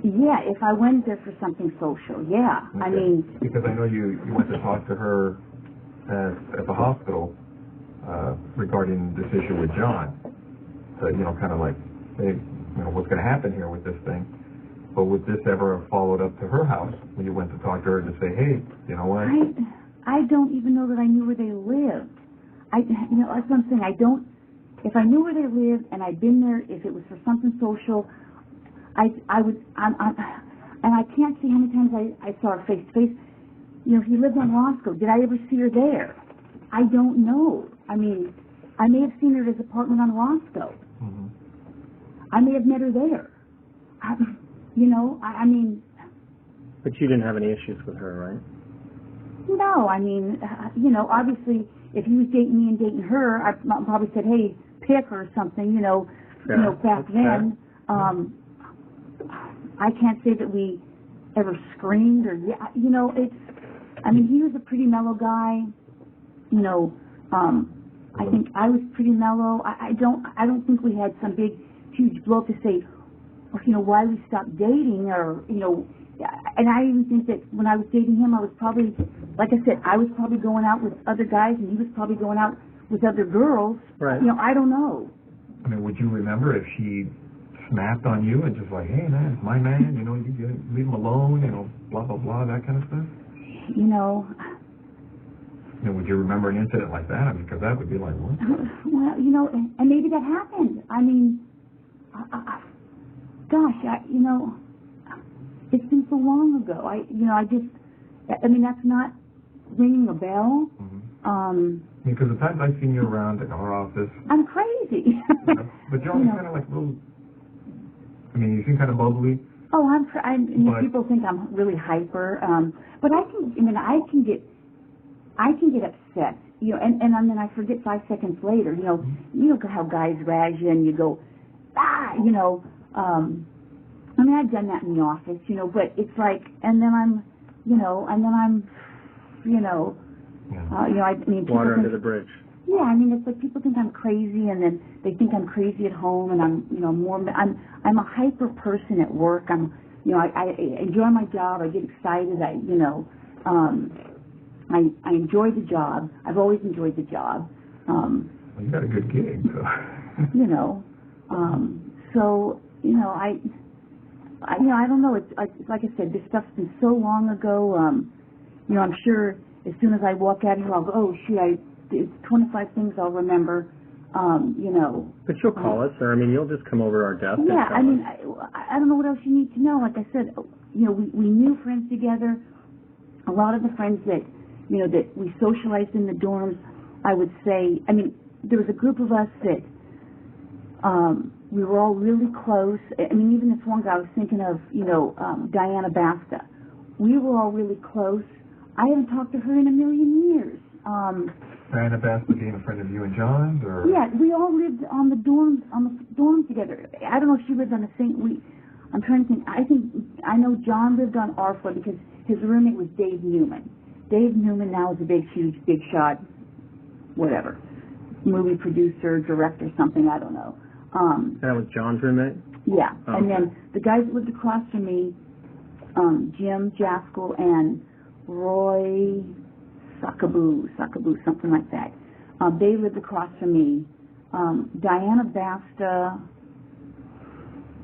Yeah, if I went there for something social, yeah. Okay. Because I know you went to talk to her at the hospital regarding this issue with John. So, kind of like, hey, what's going to happen here with this thing? But would this ever have followed up to her house when you went to talk to her to say, hey, you know what? I don't even know that I knew where they lived. That's what I'm saying. If I knew where they lived and I'd been there, if it was for something social, I would, and I can't see how many times I saw her face to face. He lived on Roscoe. Did I ever see her there? I don't know. I may have seen her at his apartment on Roscoe. I may have met her there. You know, I mean. But you didn't have any issues with her, right? No, I mean, you know, obviously, if he was dating me and dating her, I probably said, hey, pick her or something, you know, back then. I can't say that we ever screamed or, you know, I mean, he was a pretty mellow guy, you know, I think I was pretty mellow. I don't think we had some big, huge blow up to say, you know, why we stopped dating or, you know, and I even think that when I was dating him, I was probably, like I said, I was probably going out with other guys and he was probably going out with other girls. Right. You know, I don't know. I mean, would you remember if she snapped on you and just like, hey, man, it's my man, you know, you leave him alone, you know, blah, blah, blah, that kind of stuff? You know. Would you remember an incident like that? I mean, because that would be like, what? Well, you know, and maybe that happened. I mean, you know, it's been so long ago. I mean, that's not ringing a bell. Mm-hmm. Because the times I've seen you around in our office, I'm crazy. You know, but you're always kind of like little. I mean, you seem kind of bubbly. Oh, people think I'm really hyper. But I can get upset. You know, and then I forget 5 seconds later. You know, mm-hmm. You know how guys razz you and you go, you know. I mean, I've done that in the office, you know, but it's like, and then I'm, you know, I mean, water under the bridge. Yeah, I mean, it's like people think I'm crazy, and then they think I'm crazy at home, and I'm, you know, I'm a hyper person at work. I'm, you know, I enjoy my job. I get excited. I enjoy the job. I've always enjoyed the job. Well, you got a good gig, so. You know, so you know, I don't know. It's like I said, this stuff's been so long ago. You know, I'm sure as soon as I walk out here, I'll go, oh shoot, it's 25 things I'll remember. You know. But you'll call us, or I mean, you'll just come over to our desk. Yeah, I mean, I don't know what else you need to know. Like I said, you know, we knew friends together. A lot of the friends that, you know, that we socialized in the dorms, I would say, I mean, there was a group of us that we were all really close. I mean, even this one guy I was thinking of, you know, Diana Basta. We were all really close. I haven't talked to her in a million years. Diana Basta being a friend of you and John's, or? Yeah, we all lived on the dorm together. I don't know if she lived on the same. I'm trying to think. I know John lived on our floor because his roommate was Dave Newman. Dave Newman now is a big shot, whatever, movie producer, director, something. I don't know. That was John's roommate? Yeah. Oh, and then the guys that lived across from me, Jim Jaskell and Roy Sakaboo, something like that. They lived across from me. Diana Basta,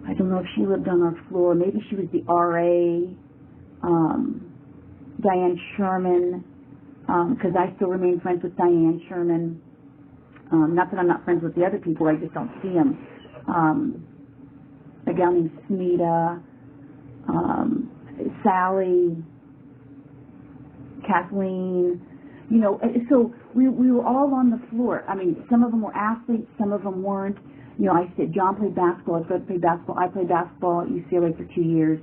I don't know if she lived on our floor. Maybe she was the RA. Diane Sherman, because I still remain friends with Diane Sherman. Not that I'm not friends with the other people, I just don't see them. A gal named Smita, Sally, Kathleen, you know, so we were all on the floor. I mean, some of them were athletes, some of them weren't. You know, I said, John played basketball, I was going to play basketball. I played basketball at UCLA for 2 years.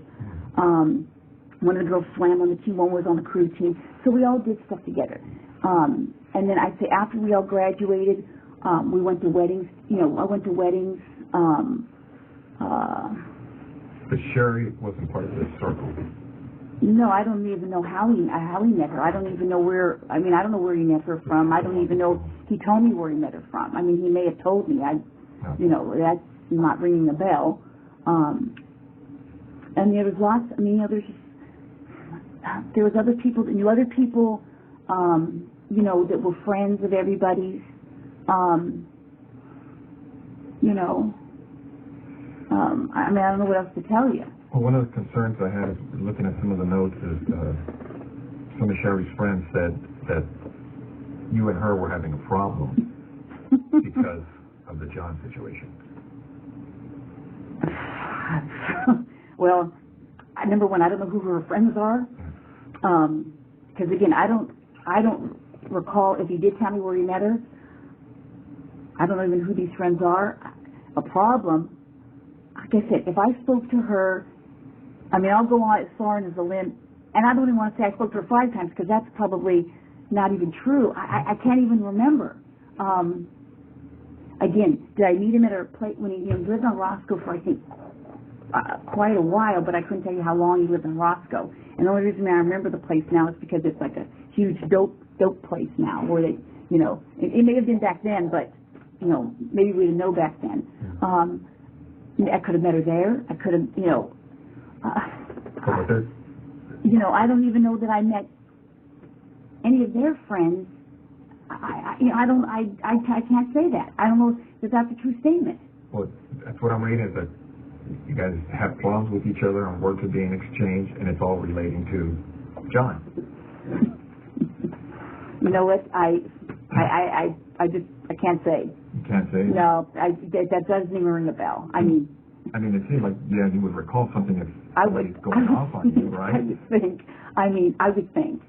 One of the girls swam on the team, one was on the crew team. So we all did stuff together. And then I'd say after we all graduated, we went to weddings. You know, I went to weddings. But Sherri wasn't part of this circle. No, I don't even know how he met her. I don't even know where. I mean, I don't know where he met her from. I don't even know. He told me where he met her from. I mean, he may have told me. You know, that's not ringing a bell. And there was lots. I mean, you know, there was other people that knew other people. You know, that were friends of everybody's. You know. I mean, I don't know what else to tell you. Well, one of the concerns I had is looking at some of the notes is some of Sherri's friends said that you and her were having a problem because of the John situation. Well, number one, I don't know who her friends are. Because again, I don't recall if he did tell me where he met her. I don't even know who these friends are. A problem. Like I said, if I spoke to her I mean, I'll go on as far as a limb, and I don't even want to say I spoke to her 5 times because that's probably not even true. I can't even remember. Again, did I meet him at her place when he lived on Roscoe for, I think, quite a while, but I couldn't tell you how long he lived in Roscoe. And the only reason I remember the place now is because it's like a huge dope place now, where they, it may have been back then, but, maybe we didn't know back then. I could have met her there. I could have, I don't even know that I met any of their friends. I can't say that. I don't know if that's a true statement. Well, that's what I'm reading, is that you guys have problems with each other and words are being exchanged, and it's all relating to John. You know what? I can't say. You can't say? No, that doesn't even ring a bell. I mean, it seems like, you would recall something if somebody's going off on you, right? I would think.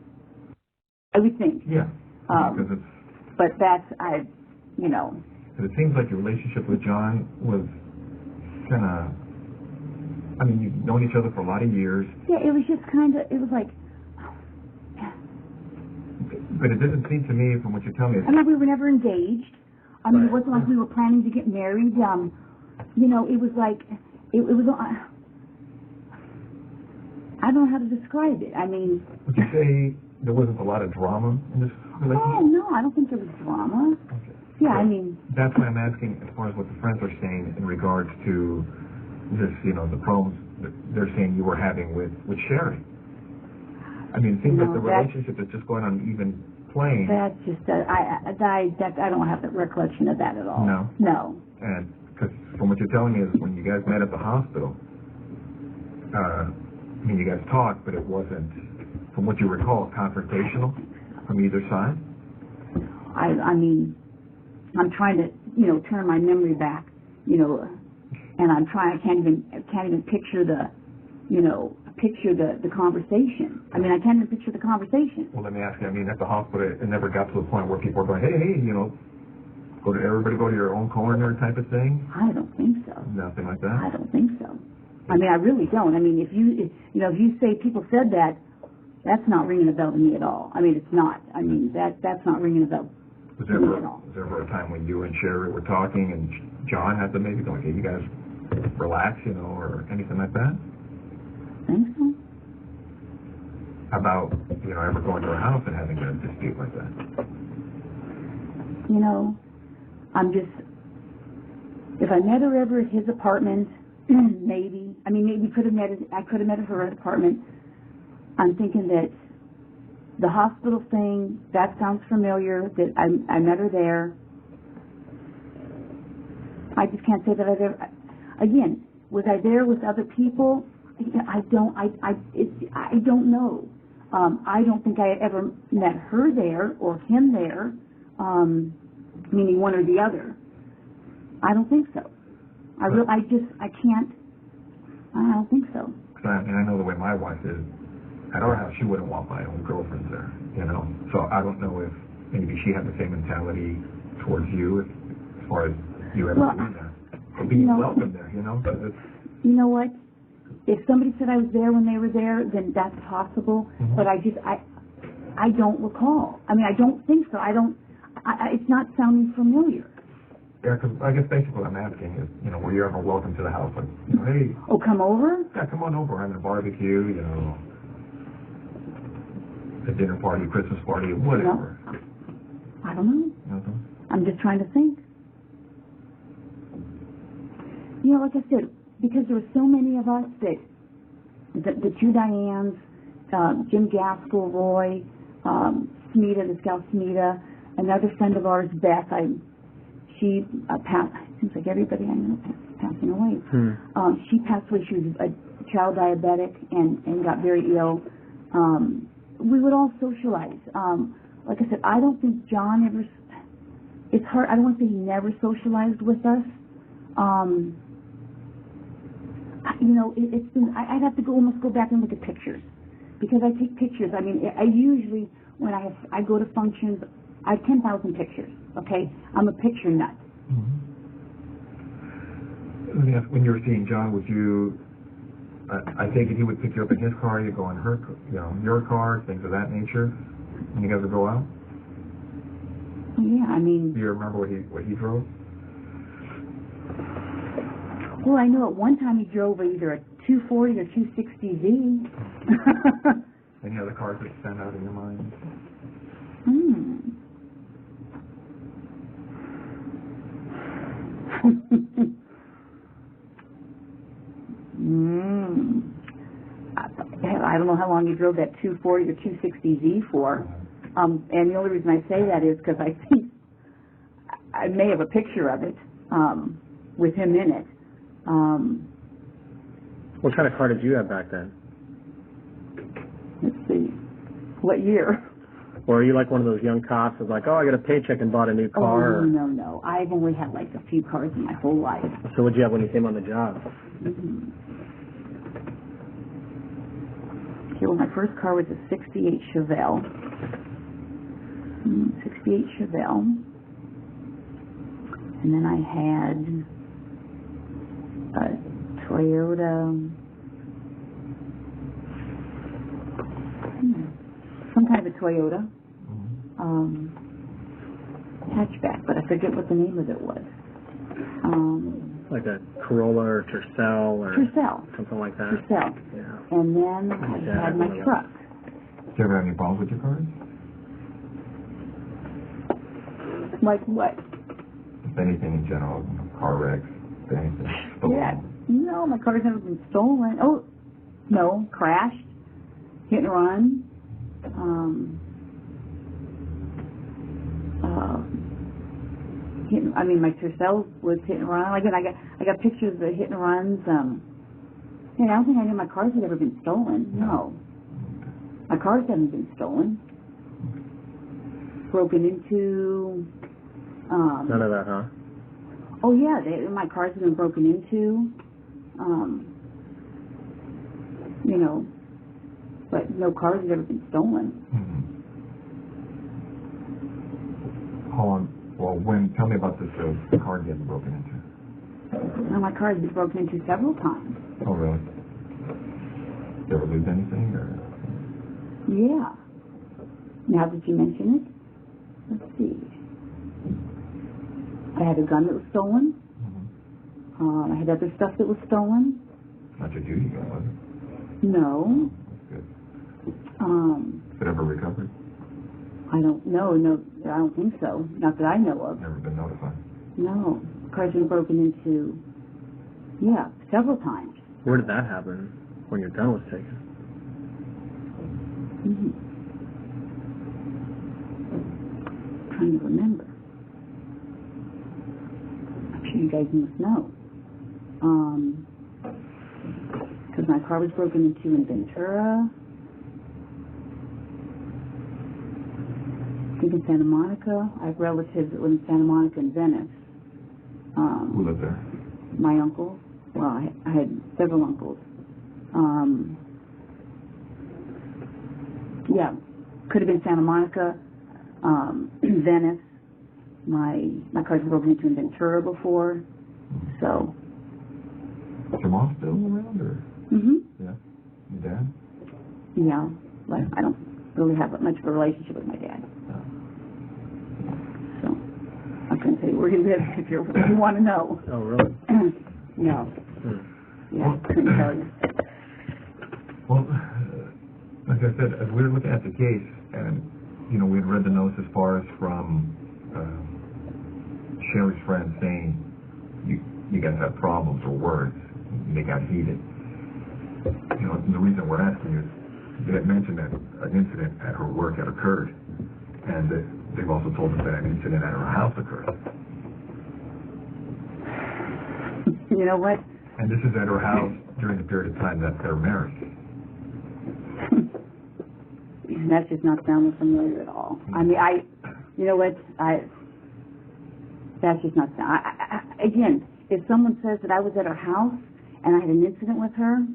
Yeah. Because it's... But that's, But it seems like your relationship with John was kind of... you've known each other for a lot of years. Yeah, it was just it was like... But it doesn't seem to me, from what you're telling me... we were never engaged. It wasn't like we were planning to get married. It was like... It was... I don't know how to describe it. Would you say there wasn't a lot of drama in this relationship? Oh, no, I don't think there was drama. Okay. Yeah, That's why I'm asking, as far as what the friends are saying in regards to this, the problems that they're saying you were having with Sherri. It seems like the relationship is just going on even plane. That's just, I don't have the recollection of that at all. No? No. And, because from what you're telling me is when you guys met at the hospital, you guys talked, but it wasn't, from what you recall, confrontational from either side? I'm trying to, turn my memory back, and I can't even picture the conversation. I can't even picture the conversation. Well, let me ask you, at the hospital, it never got to the point where people are going, hey, everybody go to your own corner type of thing? I don't think so. Nothing like that? I don't think so. I really don't. If you say people said that, that's not ringing a bell to me at all. It's not. That's not ringing a bell to me at all. Was there ever a time when you and Sherri were talking and John had to maybe go, okay, you guys relax, or anything like that? I think so. About, ever going to her house and having a dispute like that? If I met her ever at his apartment, maybe. Maybe I could have met her at her apartment. I'm thinking that the hospital thing, that sounds familiar, that I met her there. I just can't say that I've ever... Again, was I there with other people? I don't know. I don't think I ever met her there or him there, meaning one or the other. I don't think so. I can't. I don't think so. I know the way my wife is. At our house, she wouldn't want my own girlfriends there, So I don't know if maybe she had the same mentality towards you as far as you ever being there. Or being welcome there, But you know what? If somebody said I was there when they were there, then that's possible. Mm-hmm. But I don't recall. I don't think so. It's not sounding familiar. Yeah, because I guess basically what I'm asking is, were you ever welcome to the house? Like, hey. Oh, come over? Yeah, come on over. We're having a barbecue, a dinner party, Christmas party, whatever. I don't know. Mm-hmm. I'm just trying to think. Like I said, because there were so many of us the two Dianes, Jim Gaskell, Roy, Smita, the scout Smita, another friend of ours, Beth, she passed, seems like everybody I know is passing away. She passed away, she was a child diabetic and got very ill. We would all socialize. Like I said, I don't think John ever, it's hard, I don't want to say he never socialized with us. It's been, I'd have to almost go back and look at pictures, because I take pictures. I usually, when I go to functions, I have 10,000 pictures, okay? I'm a picture nut. Mm-hmm. Let me ask, when you were seeing John, would you I think he would pick you up in his car, you go in her, your car, things of that nature, and you guys would go out? Yeah, I mean... Do you remember what he drove? Well, I know at one time he drove either a 240 or 260Z. Any other cars that stand out in your mind? I don't know how long he drove that 240 or 260Z for. And the only reason I say that is because I think I may have a picture of it with him in it. What kind of car did you have back then? Let's see. What year? Or are you like one of those young cops who's like, oh, I got a paycheck and bought a new car? Oh, no. I've only had like a few cars in my whole life. So what did you have when you came on the job? Okay, well, my first car was a 68 Chevelle. 68 Chevelle. And then I had a Toyota, some kind of a Toyota, hatchback, but I forget what the name of it was. Like a Corolla or Tercel or something like that? Tercel. Yeah. And then I had my truck. Did you ever have any problems with your cars? Like what? Anything in general, car wrecks, anything. Yeah. No, my car's never been stolen. Oh, no, crashed, hit and run. My Tercel was hit and run. Again, I got pictures of the hit and runs. I don't think any of my cars had ever been stolen. No, my cars haven't been stolen. Broken into. None of that, huh? Oh yeah, my cars have been broken into. But no cars have ever been stolen. How long? Well, tell me about this car getting broken into. Well, my car has been broken into several times. Oh, really? Did you ever lose anything, or? Yeah. Now that you mention it, let's see. I had a gun that was stolen. I had other stuff that was stolen. Not your duty gun, was it? No. That's good. Is it ever recovered? I don't know. No, I don't think so. Not that I know of. Never been notified? No. Cars been broken into, several times. Where did that happen? When your gun was taken? Trying to remember. I'm sure you guys must know. Because my car was broken into in Ventura. I think in Santa Monica. I have relatives that live in Santa Monica and Venice. Who lived there? My uncle. Well, I had several uncles. Could have been Santa Monica, Venice. My car's been broken into in Ventura before. So. Is your mom still around, or? Yeah. Your dad? Yeah, but I don't really have much of a relationship with my dad. So I couldn't tell you where he lives if you want to know. Oh, really? No. Yeah, I couldn't tell you. Well, like I said, as we were looking at the case, and we had read the notes as far as from Sherri's friend saying you guys had problems or words, and they got heated. The reason we're asking is they had mentioned that an incident at her work had occurred, and they've also told us that an incident at her house occurred. You know what? And this is at her house during the period of time that they're married. That's just not sounding familiar at all. I mean, that's just not again, if someone says that I was at her house and I had an incident with her,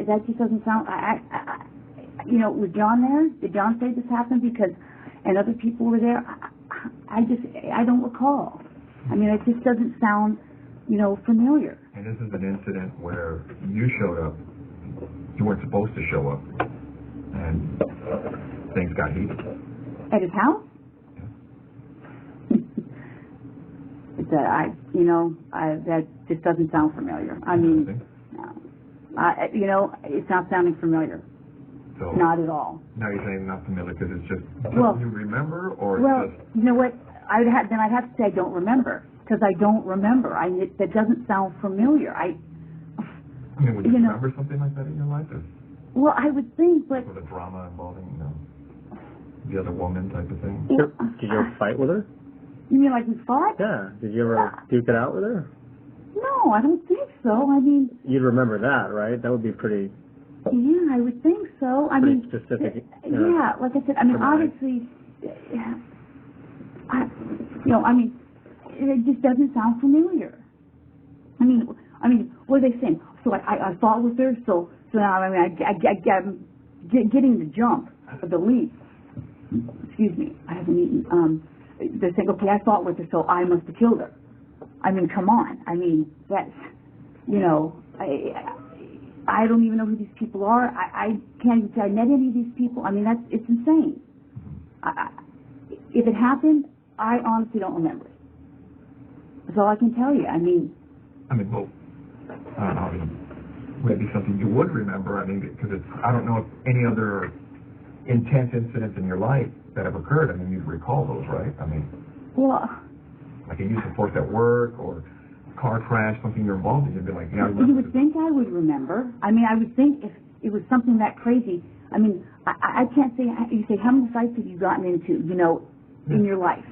that just doesn't sound, was John there? Did John say this happened and other people were there? I don't recall. I mean, it just doesn't sound, familiar. And this is an incident where you showed up, you weren't supposed to show up, and things got heated. At his house? Yeah. That just doesn't sound familiar. I mean, no. It's not sounding familiar. So not at all. Now you're saying not familiar because it's just well, you remember, or well, it's just... you know what? I'd have to say I don't remember, because I don't remember. That doesn't sound familiar. would you remember something like that in your life? Or, well, I would think, but... With a drama involving, the other woman type of thing? Did you ever fight with her? You mean like we fought? Yeah. Did you ever duke it out with her? No, I don't think so. I mean... You'd remember that, right? That would be pretty... Yeah, I would think so. I pretty mean... specific. Yeah, like I said, obviously... it just doesn't sound familiar. I mean, what are they saying? So I fought with her, so now, I'm getting the jump, the leap. Excuse me, I haven't eaten. They're saying, okay, I fought with her, so I must have killed her. I mean, come on. I mean, that's, I don't even know who these people are. I can't even say I met any of these people. I mean, it's insane. If it happened, I honestly don't remember it. That's all I can tell you. I mean, well, I don't know. Maybe something you would remember. Because I don't know if any other intense incidents in your life that have occurred. You'd recall those, right? Well, like a use of force at work or a car crash, something you're involved in. You'd be like, yeah, I remember. You would think I would remember. I would think if it was something that crazy. I can't say. You say, how many fights have you gotten into? In your life.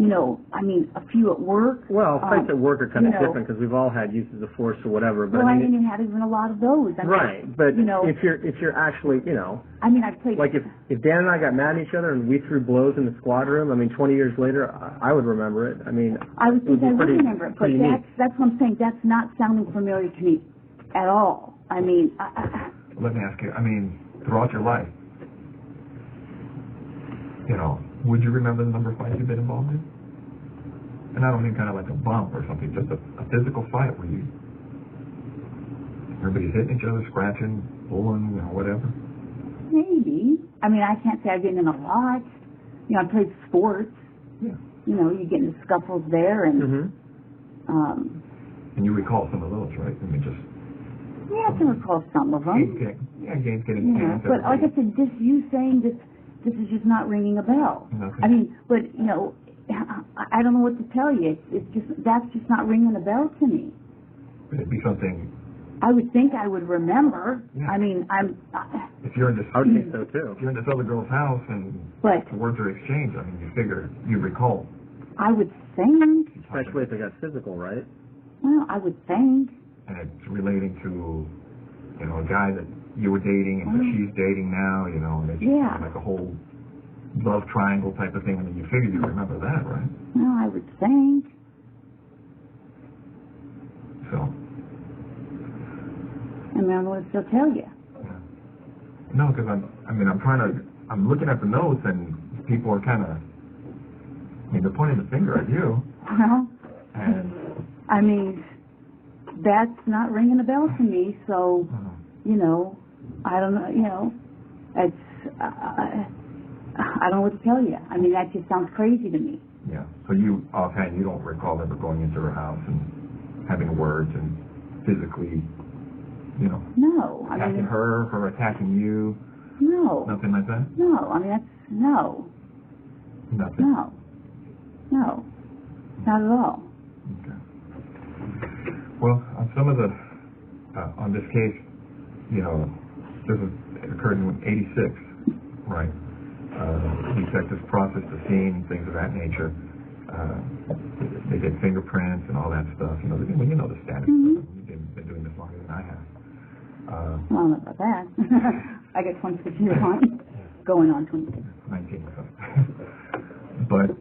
A few at work. Well, fights at work are kind of different because we've all had uses of force or whatever. But I didn't have even a lot of those. Right, but if you're actually, I've played. Like if Dan and I got mad at each other and we threw blows in the squad room, 20 years later, I would remember it. I would think I would remember it, but that's what I'm saying. That's not sounding familiar to me at all. Let me ask you. Throughout your life, would you remember the number of fights you've been involved in? And I don't mean kind of like a bump or something, just a physical fight where everybody's hitting each other, scratching, pulling, whatever. Maybe. I can't say I've been in a lot. I played sports. Yeah. You get into scuffles there, and and you recall some of those, right? Yeah, I can recall some of them. Games getting intense. But like I said, just you saying this is just not ringing a bell. Nothing. I don't know what to tell you. That's just not ringing a bell to me. It'd be something. I would think I would remember. Yeah. If you're in this, I would think so too. If you're in this other girl's house and the words are exchanged, you figure you recall. I would think. Especially if it got physical, right? Well, I would think. And it's relating to, a guy that you were dating and that she's dating now, and it's like a whole love triangle type of thing. You figure you remember that, right? Well, I would think. So. I don't know what to still tell you. Yeah. No, because I'm looking at the notes and people are kind of, they're pointing the finger at you. Well, and that's not ringing a bell to me, so, I don't know, it's, I don't know what to tell you. That just sounds crazy to me. Yeah, so you offhand, you don't recall ever going into her house and having words and physically, No. attacking her attacking you? No. Nothing like that? No, that's, no. Nothing? No, not at all. Okay. Well, on some of the, on this case, this occurred in 86, right? Detectives processed the scene, things of that nature. They did fingerprints and all that stuff. The status. Mm-hmm. You've been doing this longer than I have. Well, I don't know about that. I got 26 years on, going on 26. 19 or something. But,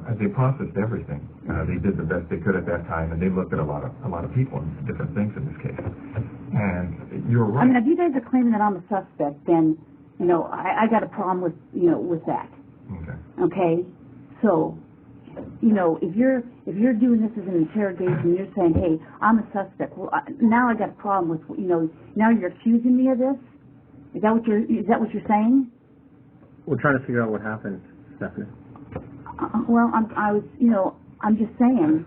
as they processed everything, they did the best they could at that time, and they looked at a lot of people and different things in this case. And you're right. If you guys are claiming that I'm a suspect, then, I got a problem with that. Okay. Okay? So, you know, if you're doing this as an interrogation, you're saying, hey, I'm a suspect. Well, now I got a problem with, you know, now you're accusing me of this. Is that what you're saying? We're trying to figure out what happened, Stephanie. Well, I'm just saying,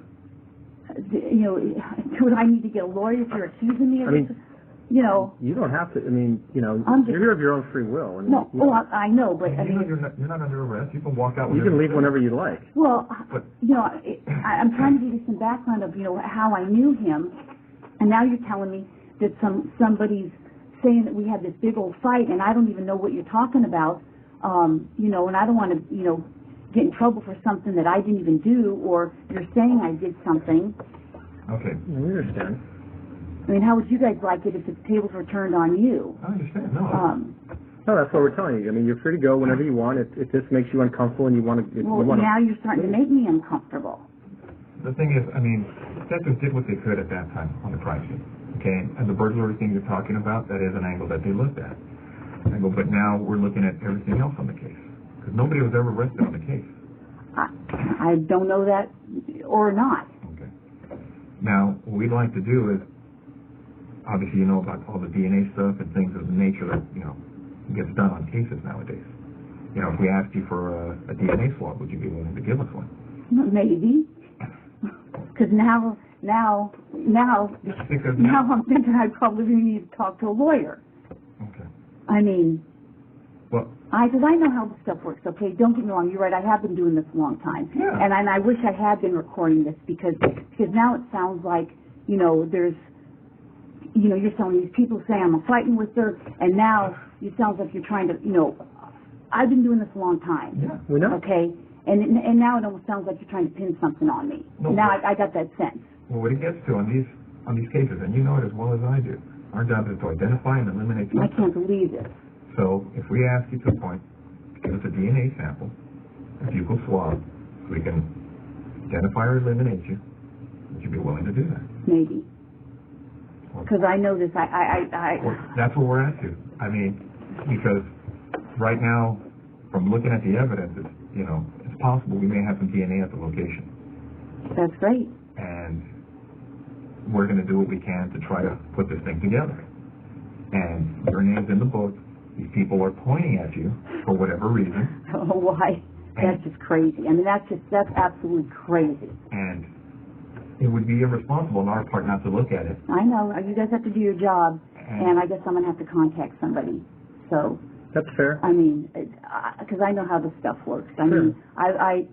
you know, do I need to get a lawyer if you're accusing me of this? You know, you don't have to. I mean, you know, you're here of your own free will. I mean, no, I know, but I mean, you're not under arrest. You can walk out. You can leave whenever you like. Well, but, you know, I'm trying to give you some background of, you know, how I knew him, and now you're telling me that somebody's saying that we had this big old fight, and I don't even know what you're talking about. You know, and I don't want to, you know, get in trouble for something that I didn't even do, or you're saying I did something. Okay. We understand. I mean, how would you guys like it if the tables were turned on you? I understand. No. No, that's what we're telling you. I mean, you're free to go whenever you want. If this makes you uncomfortable and you want to... now you're starting to make me uncomfortable. The thing is, I mean, detectives did what they could at that time on the crime scene. Okay? And the burglary thing you're talking about, that is an angle that they looked at. But now we're looking at everything else on the case. Because nobody was ever arrested on the case. I don't know that or not. Okay. Now, what we'd like to do is, obviously, you know about all the DNA stuff and things of the nature that, you know, gets done on cases nowadays. You know, if we asked you for a DNA swab, would you be willing to give us one? Maybe. Because now I'm thinking I probably need to talk to a lawyer. Okay. I mean, well, because I know how this stuff works, okay? Don't get me wrong, you're right, I have been doing this a long time. Yeah. And I wish I had been recording this because now it sounds like, you know, there's, you know, you're telling these people saying I'm fighting with her, and now it sounds like you're trying to, you know, I've been doing this a long time. Yeah, we know. Okay? And now it almost sounds like you're trying to pin something on me. No, now I got that sense. Well, what it gets to on these cases, and you know it as well as I do, our job is to identify and eliminate I suspects. can't believe this. So if we ask you to a point, give us a DNA sample, a fecal swab, so we can identify or eliminate you, would you be willing to do that? Maybe. Because I know this. Well, that's what we're at to. I mean, because right now, from looking at the evidence, it's, you know, it's possible we may have some DNA at the location. That's great. And we're going to do what we can to try to put this thing together. And your name's in the book. These people are pointing at you for whatever reason. Oh, why? That's just crazy. I mean, that's absolutely crazy. And it would be irresponsible on our part not to look at it. I know. You guys have to do your job, and I guess I'm going to have to contact somebody. So. That's fair. I mean, because I know how this stuff works. I mean, I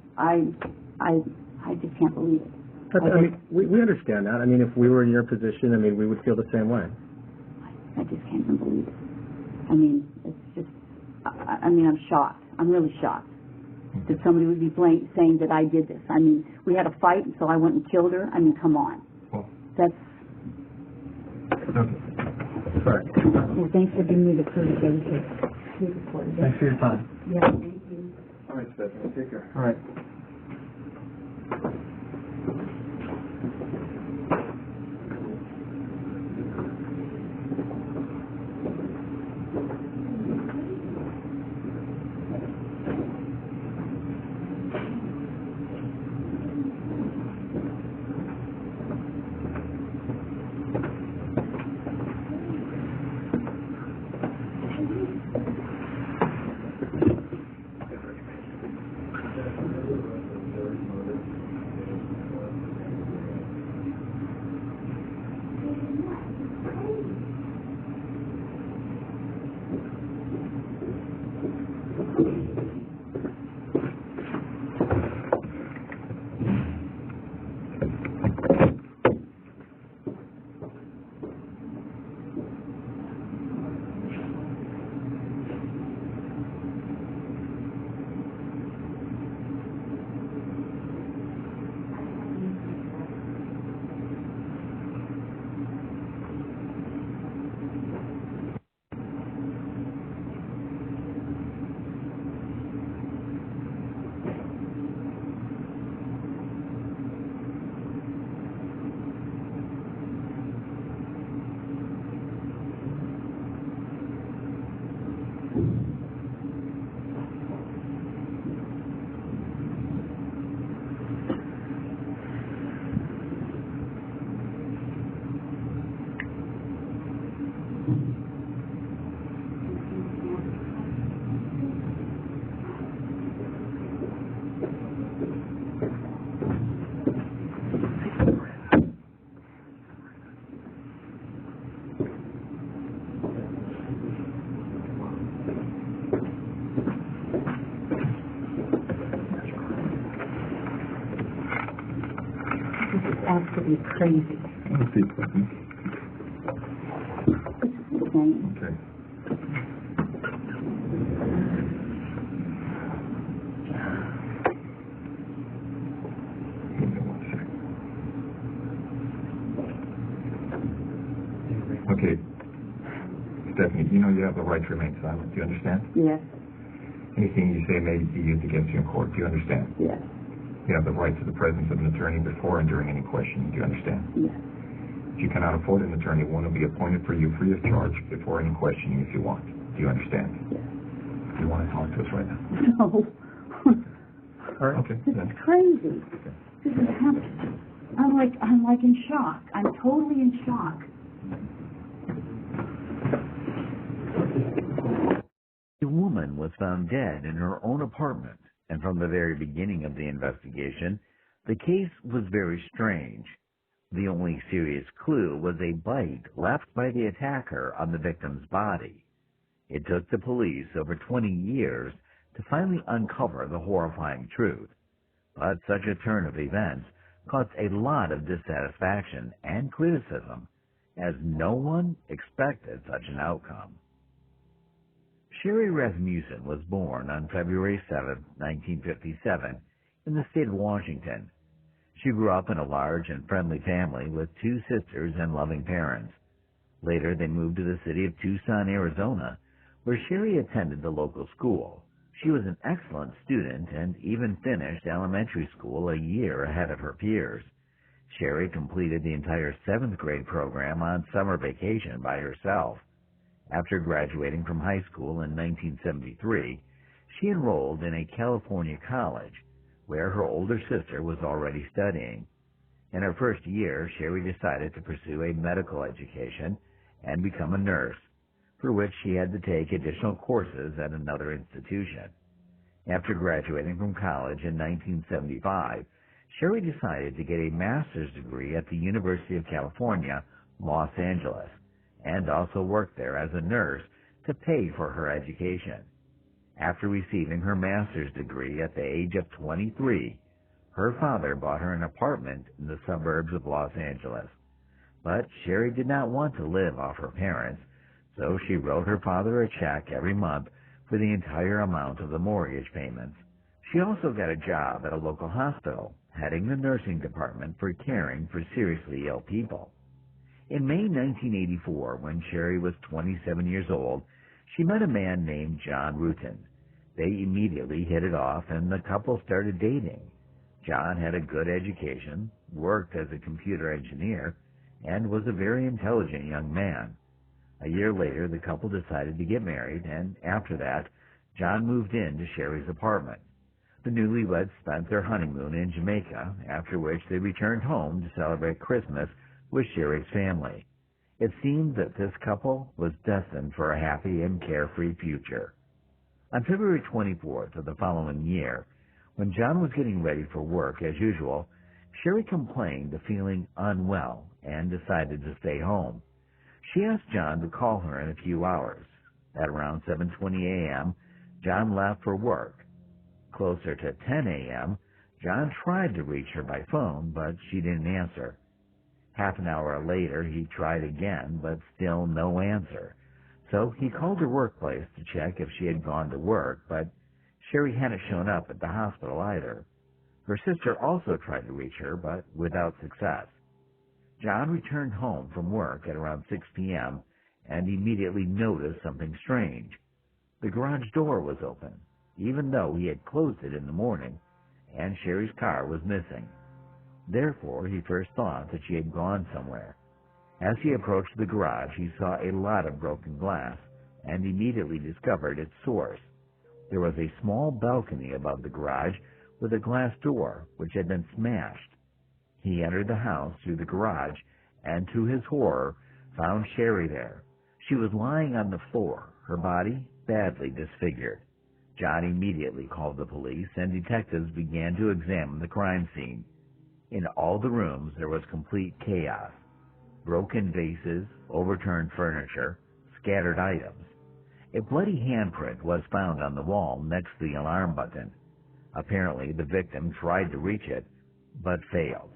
just can't believe it. I mean, we understand that. I mean, if we were in your position, I mean, we would feel the same way. I just can't even believe it. I mean, it's just, I mean, I'm shocked. I'm really shocked that somebody would be saying that I did this. I mean, we had a fight, and so I went and killed her. I mean, come on. Well, that's... Okay. Sorry. Well, thanks for giving me the courtesy to record this. Thanks for your time. Yeah, thank you. All right, Stephanie, take care. All right. absolutely crazy. Let's see, Stephanie. It's insane. Okay. Okay, Stephanie, you know you have the right to remain silent. Do you understand? Yes, Anything you say may be used against you in court. Do you understand? yes, You have the right to the presence of an attorney before and during any questioning. Do you understand? yes. If you cannot afford an attorney, one will be appointed for you free of charge before any questioning if you want. Do you understand? Yes. You want to talk to us right now? No. All right. Okay. This then. is crazy. This is happening. I'm like in shock. I'm totally in shock. A woman was found dead in her own apartment, and from the very beginning of the investigation, the case was very strange. The only serious clue was a bite left by the attacker on the victim's body. It took the police over 20 years to finally uncover the horrifying truth, but such a turn of events caused a lot of dissatisfaction and criticism, as no one expected such an outcome. Sherri Rasmussen was born on February 7, 1957, in the state of Washington. She grew up in a large and friendly family with 2 sisters and loving parents. Later, they moved to the city of Tucson, Arizona, where Sherri attended the local school. She was an excellent student and even finished elementary school a year ahead of her peers. Sherri completed the entire 7th grade program on summer vacation by herself. After graduating from high school in 1973, she enrolled in a California college, where her older sister was already studying. In her first year, Sherri decided to pursue a medical education and become a nurse, for which she had to take additional courses at another institution. After graduating from college in 1975, Sherri decided to get a master's degree at the University of California, Los Angeles, and also worked there as a nurse to pay for her education. After receiving her master's degree at the age of 23, her father bought her an apartment in the suburbs of Los Angeles. But Sherri did not want to live off her parents, so she wrote her father a check every month for the entire amount of the mortgage payments. She also got a job at a local hospital, heading the nursing department for caring for seriously ill people. In May 1984, when Sherri was 27 years old, she met a man named John Ruetten. They immediately hit it off, and the couple started dating. John had a good education, worked as a computer engineer, and was a very intelligent young man. A year later, the couple decided to get married, and after that, John moved into Sherri's apartment. The newlyweds spent their honeymoon in Jamaica, after which they returned home to celebrate Christmas with Sherri's family. It seemed that this couple was destined for a happy and carefree future. On February 24th of the following year, when John was getting ready for work as usual, Sherri complained of feeling unwell and decided to stay home. She asked John to call her in a few hours. At around 7:20 a.m., John left for work. Closer to 10 a.m., John tried to reach her by phone, but she didn't answer. Half an hour later, he tried again, but still no answer. So he called her workplace to check if she had gone to work, but Sherri hadn't shown up at the hospital either. Her sister also tried to reach her, but without success. John returned home from work at around 6 p.m. and immediately noticed something strange. The garage door was open, even though he had closed it in the morning, and Sherri's car was missing. Therefore, he first thought that she had gone somewhere. As he approached the garage, he saw a lot of broken glass and immediately discovered its source. There was a small balcony above the garage with a glass door which had been smashed. He entered the house through the garage and, to his horror, found Sherri there. She was lying on the floor, her body badly disfigured. John immediately called the police, and detectives began to examine the crime scene. In all the rooms, there was complete chaos. Broken vases, overturned furniture, scattered items. A bloody handprint was found on the wall next to the alarm button. Apparently, the victim tried to reach it, but failed.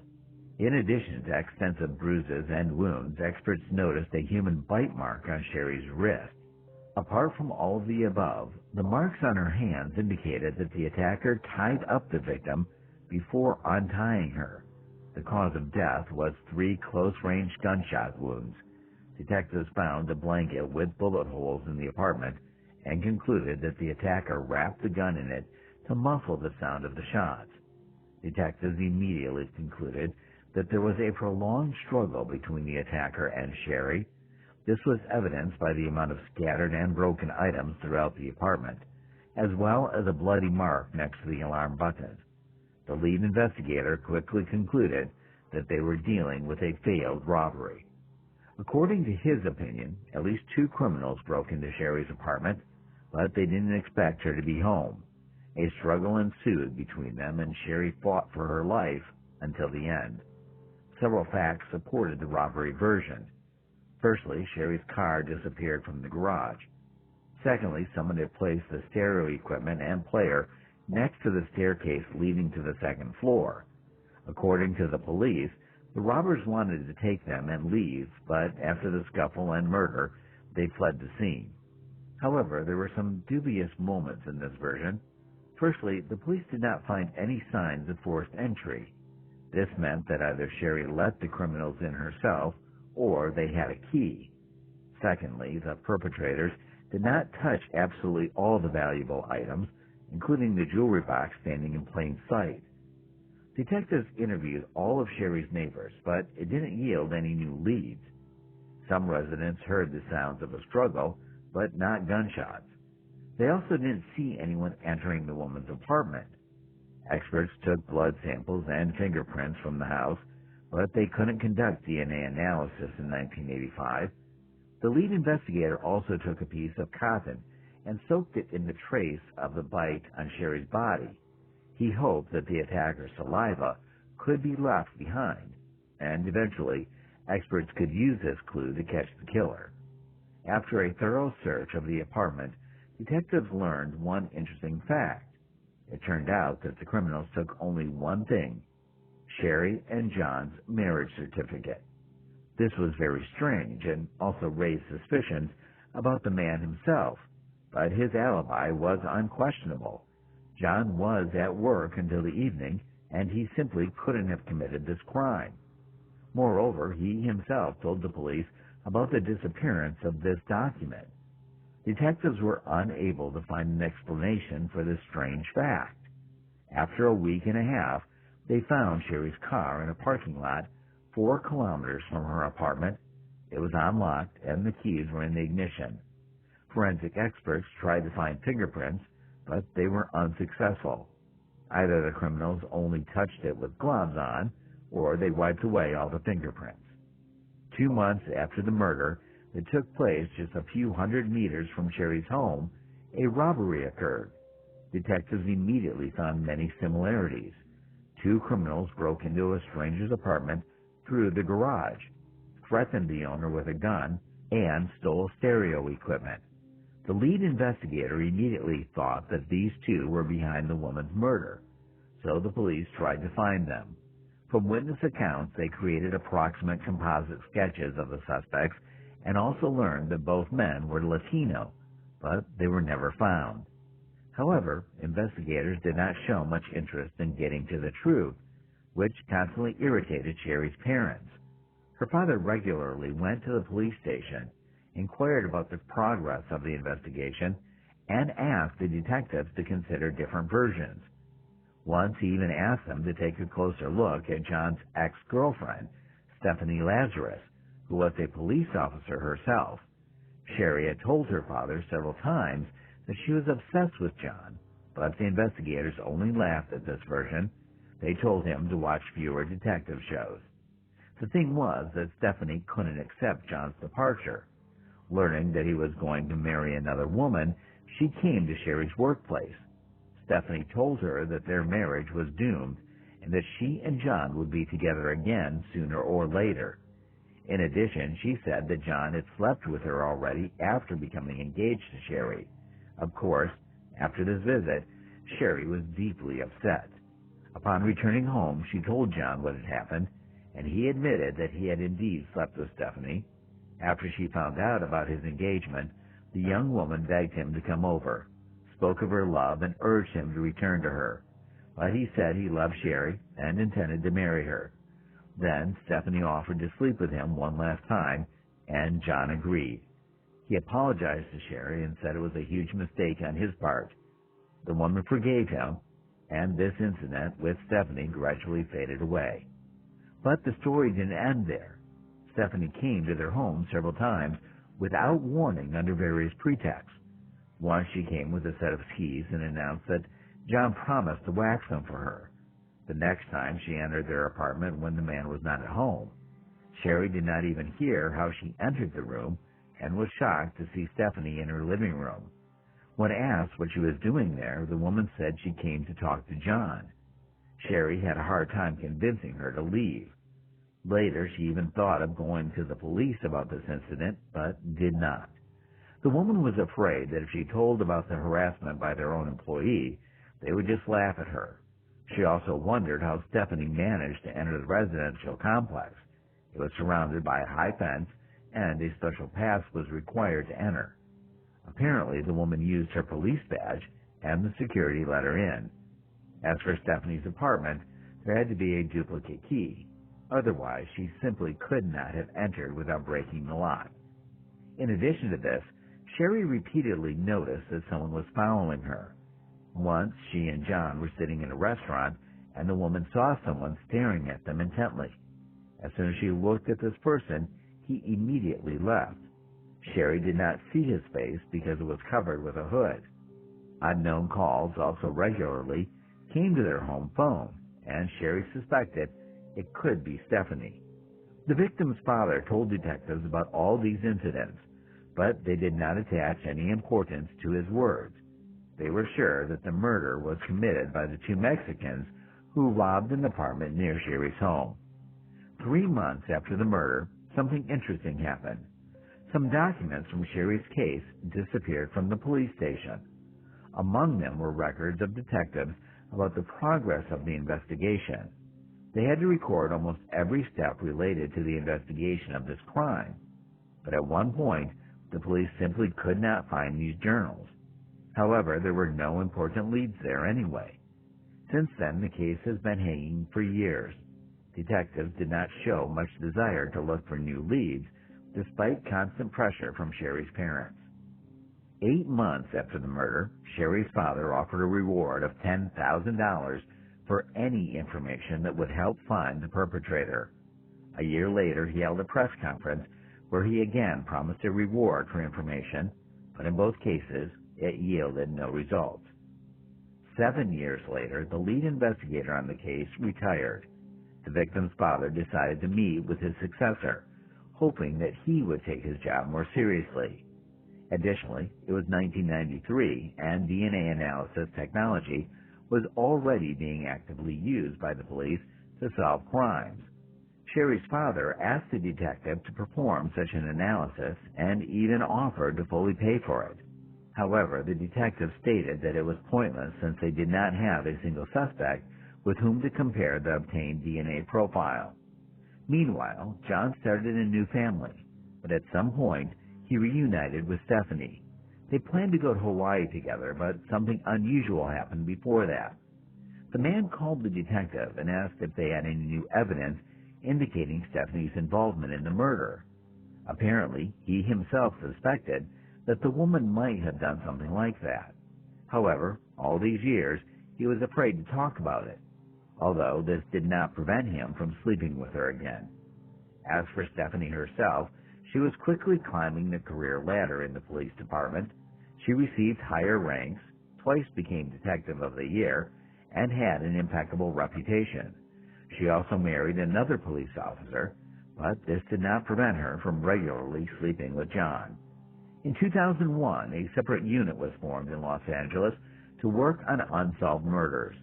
In addition to extensive bruises and wounds, experts noticed a human bite mark on Sherri's wrist. Apart from all of the above, the marks on her hands indicated that the attacker tied up the victim before untying her. The cause of death was 3 close-range gunshot wounds. Detectives found a blanket with bullet holes in the apartment and concluded that the attacker wrapped the gun in it to muffle the sound of the shots. Detectives immediately concluded that there was a prolonged struggle between the attacker and Sherri. This was evidenced by the amount of scattered and broken items throughout the apartment, as well as a bloody mark next to the alarm button. The lead investigator quickly concluded that they were dealing with a failed robbery. According to his opinion, at least 2 criminals broke into Sherri's apartment, but they didn't expect her to be home. A struggle ensued between them, and Sherri fought for her life until the end. Several facts supported the robbery version. Firstly, Sherri's car disappeared from the garage. Secondly, someone had placed the stereo equipment and player next to the staircase leading to the 2nd floor. According to the police, the robbers wanted to take them and leave, but after the scuffle and murder, they fled the scene. However, there were some dubious moments in this version. Firstly, the police did not find any signs of forced entry. This meant that either Sherri let the criminals in herself or they had a key. Secondly, the perpetrators did not touch absolutely all the valuable items, including the jewelry box standing in plain sight. Detectives interviewed all of Sherri's neighbors, but it didn't yield any new leads. Some residents heard the sounds of a struggle, but not gunshots. They also didn't see anyone entering the woman's apartment. Experts took blood samples and fingerprints from the house, but they couldn't conduct DNA analysis in 1985. The lead investigator also took a piece of cotton and soaked it in the trace of the bite on Sherri's body. He hoped that the attacker's saliva could be left behind, and eventually experts could use this clue to catch the killer. After a thorough search of the apartment, detectives learned one interesting fact. It turned out that the criminals took only one thing: Sherri and John's marriage certificate. This was very strange and also raised suspicions about the man himself, but his alibi was unquestionable. John was at work until the evening, and he simply couldn't have committed this crime. Moreover, he himself told the police about the disappearance of this document. Detectives were unable to find an explanation for this strange fact. After a week and a half, they found Sherri's car in a parking lot 4 kilometers from her apartment. It was unlocked, and the keys were in the ignition. Forensic experts tried to find fingerprints, but they were unsuccessful. Either the criminals only touched it with gloves on, or they wiped away all the fingerprints. 2 months after the murder, that took place just a few hundred meters from Sherri's home, a robbery occurred. Detectives immediately found many similarities. 2 criminals broke into a stranger's apartment through the garage, threatened the owner with a gun, and stole stereo equipment. The lead investigator immediately thought that these 2 were behind the woman's murder, so the police tried to find them. From witness accounts, they created approximate composite sketches of the suspects and also learned that both men were Latino, but they were never found. However, investigators did not show much interest in getting to the truth, which constantly irritated Sherri's parents. Her father regularly went to the police station, inquired about the progress of the investigation, and asked the detectives to consider different versions. Once he even asked them to take a closer look at John's ex-girlfriend, Stephanie Lazarus, who was a police officer herself. Sherri had told her father several times that she was obsessed with John, but the investigators only laughed at this version. They told him to watch fewer detective shows. The thing was that Stephanie couldn't accept John's departure. Learning that he was going to marry another woman, she came to Sherri's workplace. Stephanie told her that their marriage was doomed and that she and John would be together again sooner or later. In addition, she said that John had slept with her already after becoming engaged to Sherri. Of course, after this visit, Sherri was deeply upset. Upon returning home, she told John what had happened, and he admitted that he had indeed slept with Stephanie. After she found out about his engagement, the young woman begged him to come over, spoke of her love, and urged him to return to her. But he said he loved Sherri and intended to marry her. Then Stephanie offered to sleep with him one last time, and John agreed. He apologized to Sherri and said it was a huge mistake on his part. The woman forgave him, and this incident with Stephanie gradually faded away. But the story didn't end there. Stephanie came to their home several times without warning under various pretexts. Once she came with a set of skis and announced that John promised to wax them for her. The next time she entered their apartment when the man was not at home. Sherri did not even hear how she entered the room and was shocked to see Stephanie in her living room. When asked what she was doing there, the woman said she came to talk to John. Sherri had a hard time convincing her to leave. Later, she even thought of going to the police about this incident, but did not. The woman was afraid that if she told about the harassment by their own employee, they would just laugh at her. She also wondered how Stephanie managed to enter the residential complex. It was surrounded by a high fence, and a special pass was required to enter. Apparently, the woman used her police badge, and the security let her in. As for Stephanie's apartment, there had to be a duplicate key. Otherwise, she simply could not have entered without breaking the lock. In addition to this, Sherri repeatedly noticed that someone was following her. Once, she and John were sitting in a restaurant, and the woman saw someone staring at them intently. As soon as she looked at this person, he immediately left. Sherri did not see his face because it was covered with a hood. Unknown calls also regularly came to their home phone, and Sherri suspected it could be Stephanie. The victim's father told detectives about all these incidents, but they did not attach any importance to his words. They were sure that the murder was committed by the two Mexicans who robbed an apartment near Sherri's home. 3 months after the murder, something interesting happened. Some documents from Sherri's case disappeared from the police station. Among them were records of detectives about the progress of the investigation. They had to record almost every step related to the investigation of this crime. But at one point, the police simply could not find these journals. However, there were no important leads there anyway. Since then, the case has been hanging for years. Detectives did not show much desire to look for new leads, despite constant pressure from Sherri's parents. 8 months after the murder, Sherri's father offered a reward of $10,000 for any information that would help find the perpetrator. A year later, he held a press conference where he again promised a reward for information, but in both cases, it yielded no results. 7 years later, the lead investigator on the case retired. The victim's father decided to meet with his successor, hoping that he would take his job more seriously. Additionally, it was 1993, and DNA analysis technology was already being actively used by the police to solve crimes. Sherri's father asked the detective to perform such an analysis and even offered to fully pay for it. However, the detective stated that it was pointless since they did not have a single suspect with whom to compare the obtained DNA profile. Meanwhile, John started a new family, but at some point, he reunited with Stephanie. They planned to go to Hawaii together, but something unusual happened before that. The man called the detective and asked if they had any new evidence indicating Stephanie's involvement in the murder. Apparently, he himself suspected that the woman might have done something like that. However, all these years, he was afraid to talk about it, although this did not prevent him from sleeping with her again. As for Stephanie herself, she was quickly climbing the career ladder in the police department. She received higher ranks, twice became Detective of the Year, and had an impeccable reputation. She also married another police officer, but this did not prevent her from regularly sleeping with John. In 2001, a separate unit was formed in Los Angeles to work on unsolved murders.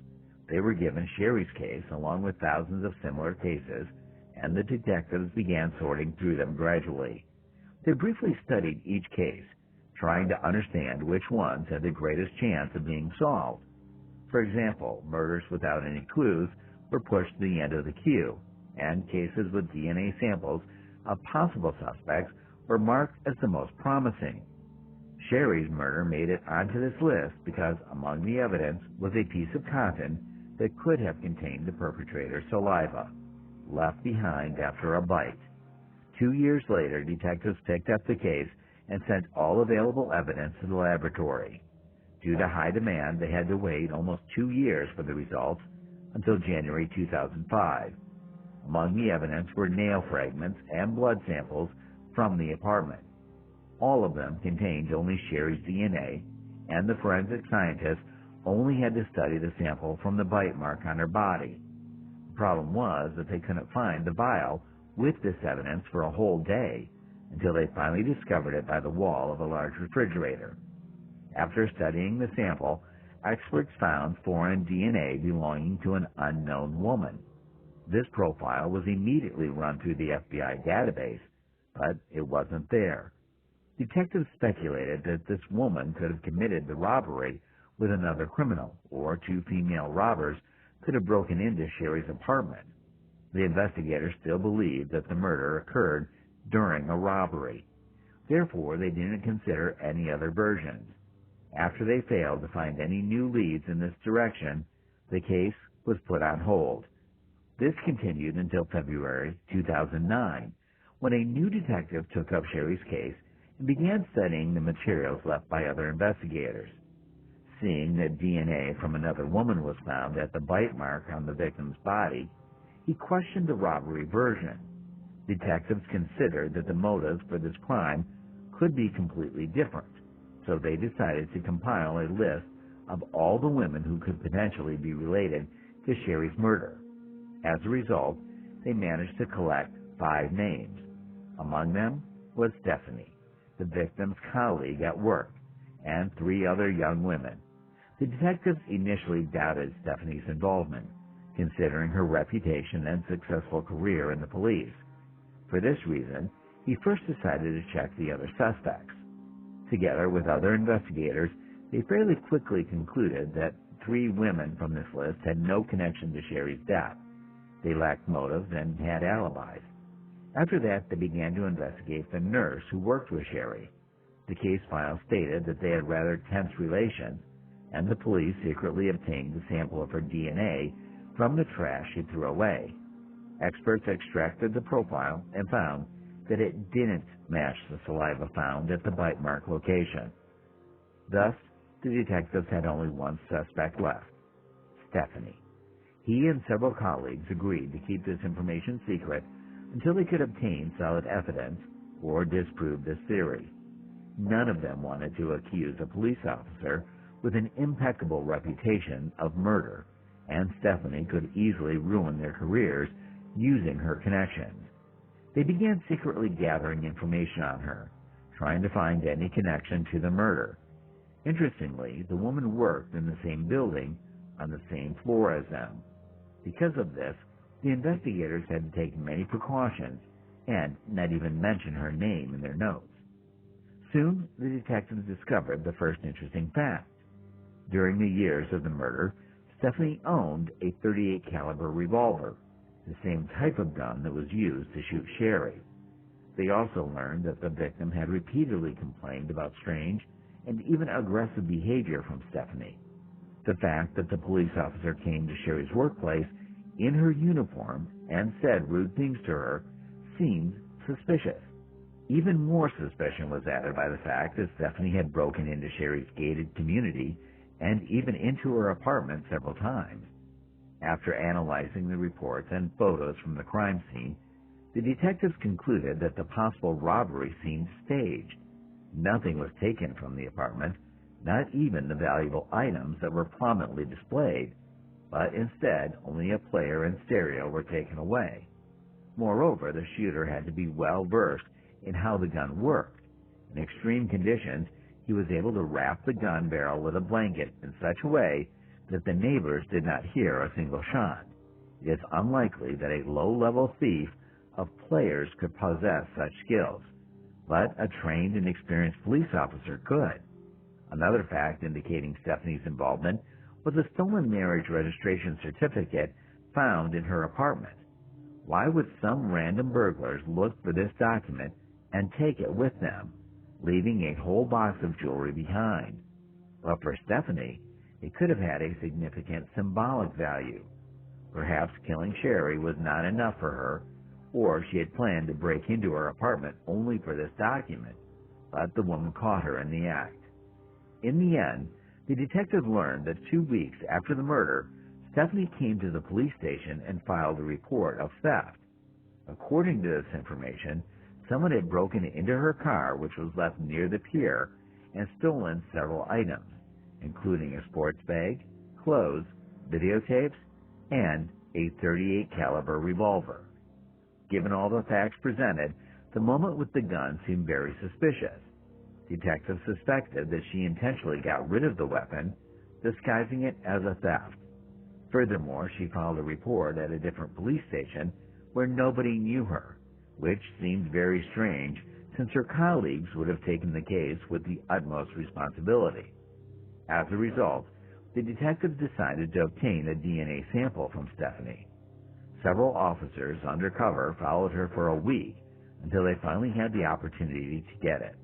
They were given Sherri's case along with thousands of similar cases, and the detectives began sorting through them gradually. They briefly studied each case, trying to understand which ones had the greatest chance of being solved. For example, murders without any clues were pushed to the end of the queue, and cases with DNA samples of possible suspects were marked as the most promising. Sherri's murder made it onto this list because among the evidence was a piece of cotton that could have contained the perpetrator's saliva, left behind after a bite. 2 years later, detectives picked up the case and sent all available evidence to the laboratory. Due to high demand, they had to wait almost 2 years for the results until January 2005. Among the evidence were nail fragments and blood samples from the apartment. All of them contained only Sherri's DNA, and the forensic scientists only had to study the sample from the bite mark on her body. The problem was that they couldn't find the vial with this evidence for a whole day until they finally discovered it by the wall of a large refrigerator. After studying the sample, experts found foreign DNA belonging to an unknown woman. This profile was immediately run through the FBI database, but it wasn't there. Detectives speculated that this woman could have committed the robbery with another criminal, or 2 female robbers could have broken into Sherri's apartment. The investigators still believed that the murder occurred during a robbery. Therefore, they didn't consider any other versions. After they failed to find any new leads in this direction, the case was put on hold. This continued until February 2009, when a new detective took up Sherri's case and began studying the materials left by other investigators. Seeing that DNA from another woman was found at the bite mark on the victim's body, he questioned the robbery version. Detectives considered that the motives for this crime could be completely different, so they decided to compile a list of all the women who could potentially be related to Sherri's murder. As a result, they managed to collect 5 names. Among them was Stephanie, the victim's colleague at work, and 3 other young women. The detectives initially doubted Stephanie's involvement, considering her reputation and successful career in the police. For this reason, he first decided to check the other suspects. Together with other investigators, they fairly quickly concluded that 3 women from this list had no connection to Sherri's death. They lacked motives and had alibis. After that, they began to investigate the nurse who worked with Sherri. The case file stated that they had rather tense relations, and the police secretly obtained a sample of her DNA from the trash she threw away. Experts extracted the profile and found that it didn't match the saliva found at the bite mark location. Thus, the detectives had only one suspect left, Stephanie. He and several colleagues agreed to keep this information secret until they could obtain solid evidence or disprove this theory. None of them wanted to accuse a police officer with an impeccable reputation of murder, and Stephanie could easily ruin their careers using her connections. They began secretly gathering information on her, trying to find any connection to the murder. Interestingly, the woman worked in the same building on the same floor as them. Because of this, the investigators had to take many precautions and not even mention her name in their notes. Soon, the detectives discovered the first interesting fact. During the years of the murder, Stephanie owned a .38 caliber revolver, the same type of gun that was used to shoot Sherri. They also learned that the victim had repeatedly complained about strange and even aggressive behavior from Stephanie. The fact that the police officer came to Sherri's workplace in her uniform and said rude things to her seemed suspicious. Even more suspicion was added by the fact that Stephanie had broken into Sherri's gated community and even into her apartment several times. After analyzing the reports and photos from the crime scene, the detectives concluded that the possible robbery seemed staged. Nothing was taken from the apartment, not even the valuable items that were prominently displayed, but instead only a player and stereo were taken away. Moreover, the shooter had to be well versed in how the gun worked. In extreme conditions, he was able to wrap the gun barrel with a blanket in such a way that the neighbors did not hear a single shot. It is unlikely that a low-level thief of players could possess such skills, but a trained and experienced police officer could. Another fact indicating Stephanie's involvement was a stolen marriage registration certificate found in her apartment. Why would some random burglars look for this document and take it with them, leaving a whole box of jewelry behind? But for Stephanie, it could have had a significant symbolic value. Perhaps killing Sherri was not enough for her, or she had planned to break into her apartment only for this document, but the woman caught her in the act. In the end, the detectives learned that 2 weeks after the murder, Stephanie came to the police station and filed a report of theft. According to this information, someone had broken into her car, which was left near the pier, and stolen several items, including a sports bag, clothes, videotapes, and a .38 caliber revolver. Given all the facts presented, the moment with the gun seemed very suspicious. Detectives suspected that she intentionally got rid of the weapon, disguising it as a theft. Furthermore, she filed a report at a different police station where nobody knew her, which seemed very strange since her colleagues would have taken the case with the utmost responsibility. As a result, the detectives decided to obtain a DNA sample from Stephanie. Several officers undercover followed her for a week until they finally had the opportunity to get it.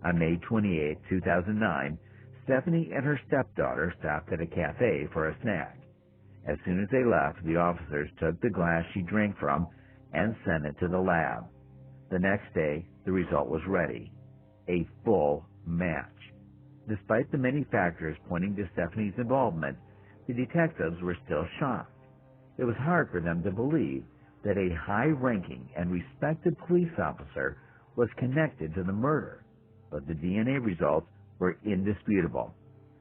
On May 28, 2009, Stephanie and her stepdaughter stopped at a cafe for a snack. As soon as they left, the officers took the glass she drank from and sent it to the lab. The next day, the result was ready. A full match. Despite the many factors pointing to Stephanie's involvement, the detectives were still shocked. It was hard for them to believe that a high-ranking and respected police officer was connected to the murder, but the DNA results were indisputable.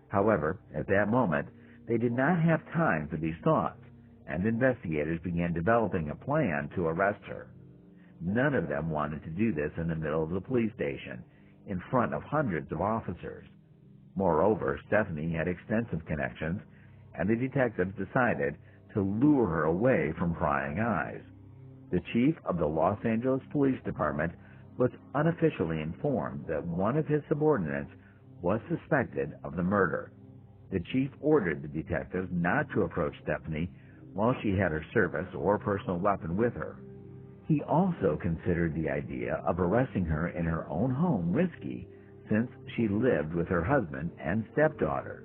However, at that moment, they did not have time for these thoughts, and investigators began developing a plan to arrest her. None of them wanted to do this in the middle of the police station, in front of hundreds of officers. Moreover, Stephanie had extensive connections, and the detectives decided to lure her away from prying eyes. The chief of the Los Angeles Police Department was unofficially informed that one of his subordinates was suspected of the murder. The chief ordered the detectives not to approach Stephanie while she had her service or personal weapon with her. He also considered the idea of arresting her in her own home risky, since she lived with her husband and stepdaughter.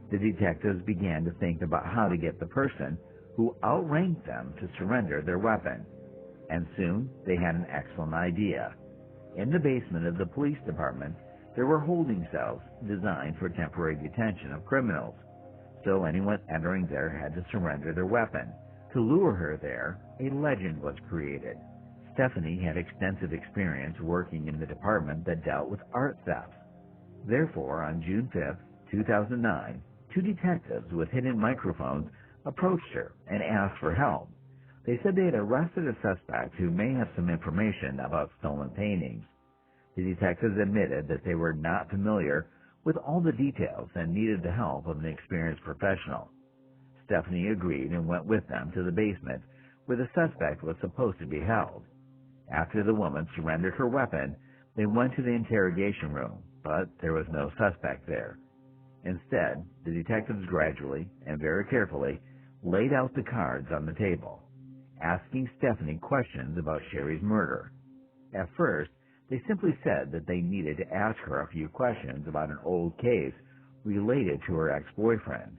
The detectives began to think about how to get the person who outranked them to surrender their weapon, and soon they had an excellent idea. In the basement of the police department, there were holding cells designed for temporary detention of criminals, so anyone entering there had to surrender their weapon. To lure her there, a legend was created. Stephanie had extensive experience working in the department that dealt with art thefts. Therefore, on June 5, 2009, 2 detectives with hidden microphones approached her and asked for help. They said they had arrested a suspect who may have some information about stolen paintings. The detectives admitted that they were not familiar with all the details and needed the help of an experienced professional. Stephanie agreed and went with them to the basement where the suspect was supposed to be held. After the woman surrendered her weapon, they went to the interrogation room, but there was no suspect there. Instead, the detectives gradually and very carefully laid out the cards on the table, asking Stephanie questions about Sherri's murder. At first, they simply said that they needed to ask her a few questions about an old case related to her ex-boyfriend.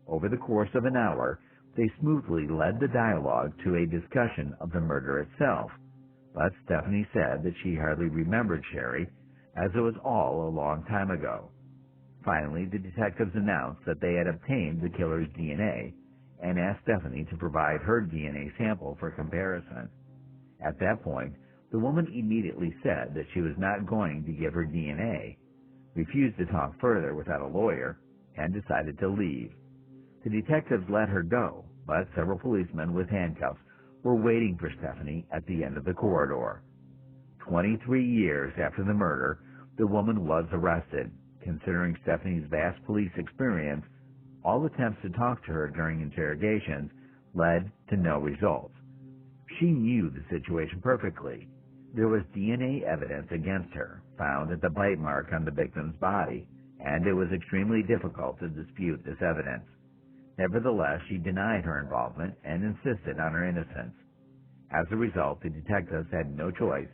Over the course of an hour, they smoothly led the dialogue to a discussion of the murder itself, but Stephanie said that she hardly remembered Sherri, as it was all a long time ago. Finally, the detectives announced that they had obtained the killer's DNA and asked Stephanie to provide her DNA sample for comparison. At that point, the woman immediately said that she was not going to give her DNA, refused to talk further without a lawyer, and decided to leave. The detectives let her go, but several policemen with handcuffs were waiting for Stephanie at the end of the corridor. 23 years after the murder, the woman was arrested. Considering Stephanie's vast police experience, all attempts to talk to her during interrogations led to no results. She knew the situation perfectly. There was DNA evidence against her, found at the bite mark on the victim's body, and it was extremely difficult to dispute this evidence. Nevertheless, she denied her involvement and insisted on her innocence. As a result, the detectives had no choice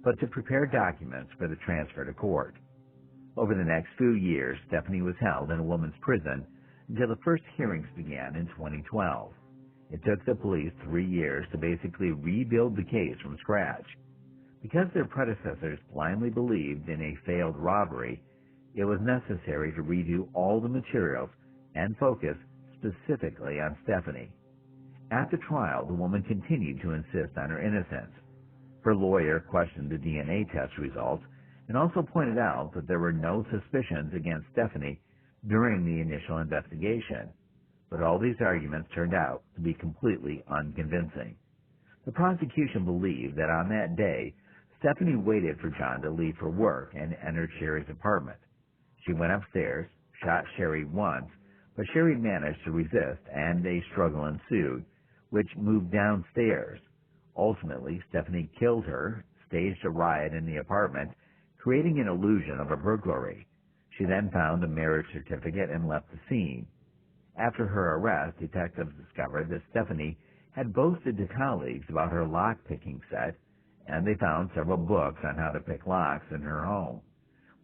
but to prepare documents for the transfer to court. Over the next few years, Stephanie was held in a woman's prison until the first hearings began in 2012. It took the police 3 years to basically rebuild the case from scratch. Because their predecessors blindly believed in a failed robbery, it was necessary to redo all the materials and focus specifically on Stephanie. At the trial, the woman continued to insist on her innocence. Her lawyer questioned the DNA test results and also pointed out that there were no suspicions against Stephanie during the initial investigation. But all these arguments turned out to be completely unconvincing. The prosecution believed that on that day, Stephanie waited for John to leave for work and entered Sherri's apartment. She went upstairs, shot Sherri once, but Sherri managed to resist and a struggle ensued, which moved downstairs. Ultimately, Stephanie killed her, staged a riot in the apartment, creating an illusion of a burglary. She then found a marriage certificate and left the scene. After her arrest, detectives discovered that Stephanie had boasted to colleagues about her lock-picking set, and they found several books on how to pick locks in her home.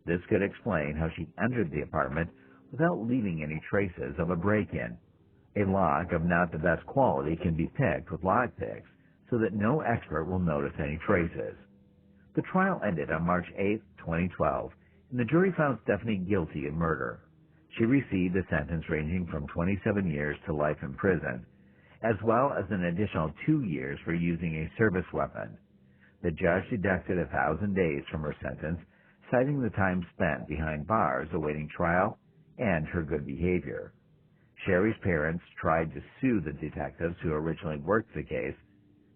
This could explain how she entered the apartment without leaving any traces of a break-in. A lock of not the best quality can be picked with lock picks so that no expert will notice any traces. The trial ended on March 8, 2012, and the jury found Stephanie guilty of murder. She received a sentence ranging from 27 years to life in prison, as well as an additional 2 years for using a service weapon. The judge deducted 1,000 days from her sentence, citing the time spent behind bars awaiting trial and her good behavior. Sherri's parents tried to sue the detectives who originally worked the case,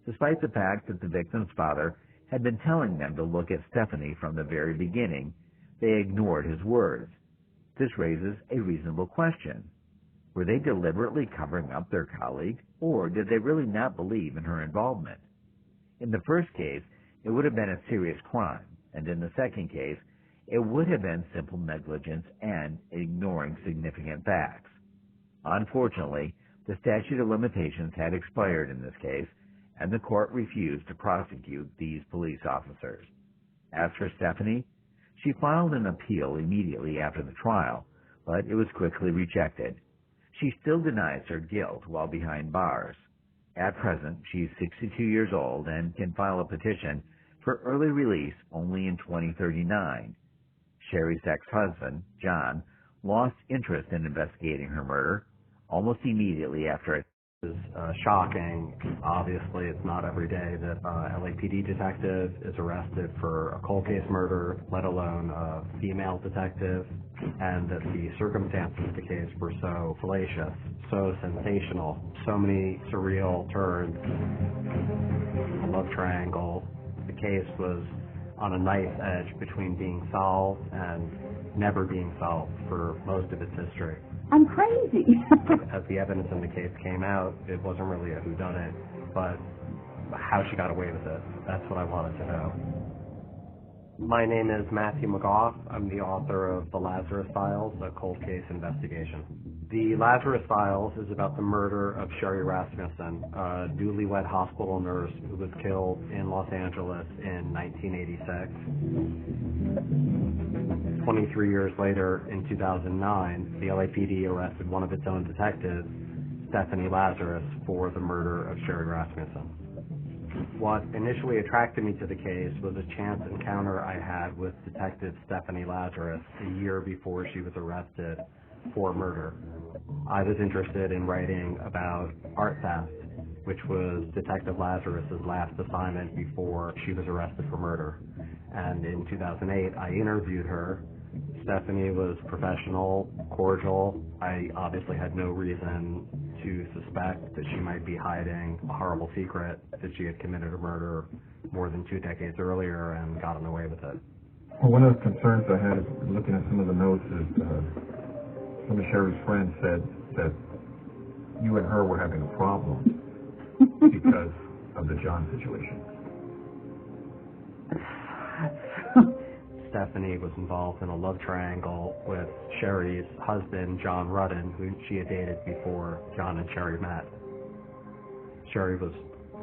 despite the fact that the victim's father had been telling them to look at Stephanie from the very beginning. They ignored his words. This raises a reasonable question. Were they deliberately covering up their colleague, or did they really not believe in her involvement? In the first case, it would have been a serious crime, and in the second case, it would have been simple negligence and ignoring significant facts. Unfortunately, the statute of limitations had expired in this case, and the court refused to prosecute these police officers. As for Stephanie, she filed an appeal immediately after the trial, but it was quickly rejected. She still denies her guilt while behind bars. At present, she's 62 years old and can file a petition for early release only in 2039. Sherri's ex-husband, John, lost interest in investigating her murder almost immediately after it. Is shocking. Obviously, it's not every day that LAPD detective is arrested for a cold case murder, let alone a female detective, and that the circumstances of the case were so fallacious, so sensational, so many surreal turns, a love triangle. The case was on a knife edge between being solved and never being solved for most of its history. I'm crazy. As the evidence in the case came out, it wasn't really a whodunit, but how she got away with it, that's what I wanted to know. My name is Matthew McGough. I'm the author of The Lazarus Files, a cold case investigation. The Lazarus Files is about the murder of Sherri Rasmussen, a newlywed hospital nurse who was killed in Los Angeles in 1986. 23 years later, in 2009, the LAPD arrested one of its own detectives, Stephanie Lazarus, for the murder of Sherri Rasmussen. What initially attracted me to the case was a chance encounter I had with Detective Stephanie Lazarus a year before she was arrested for murder. I was interested in writing about art theft, which was Detective Lazarus's last assignment before she was arrested for murder. And in 2008, I interviewed her. Stephanie was professional, cordial. I obviously had no reason to suspect that she might be hiding a horrible secret, that she had committed a murder more than 2 decades earlier and gotten away with it. Well, one of the concerns I had looking at some of the notes is some of Sherri's friends said that you and her were having a problem because of the John situation. Stephanie was involved in a love triangle with Sherri's husband, John Ruetten, who she had dated before John and Sherri met. Sherri was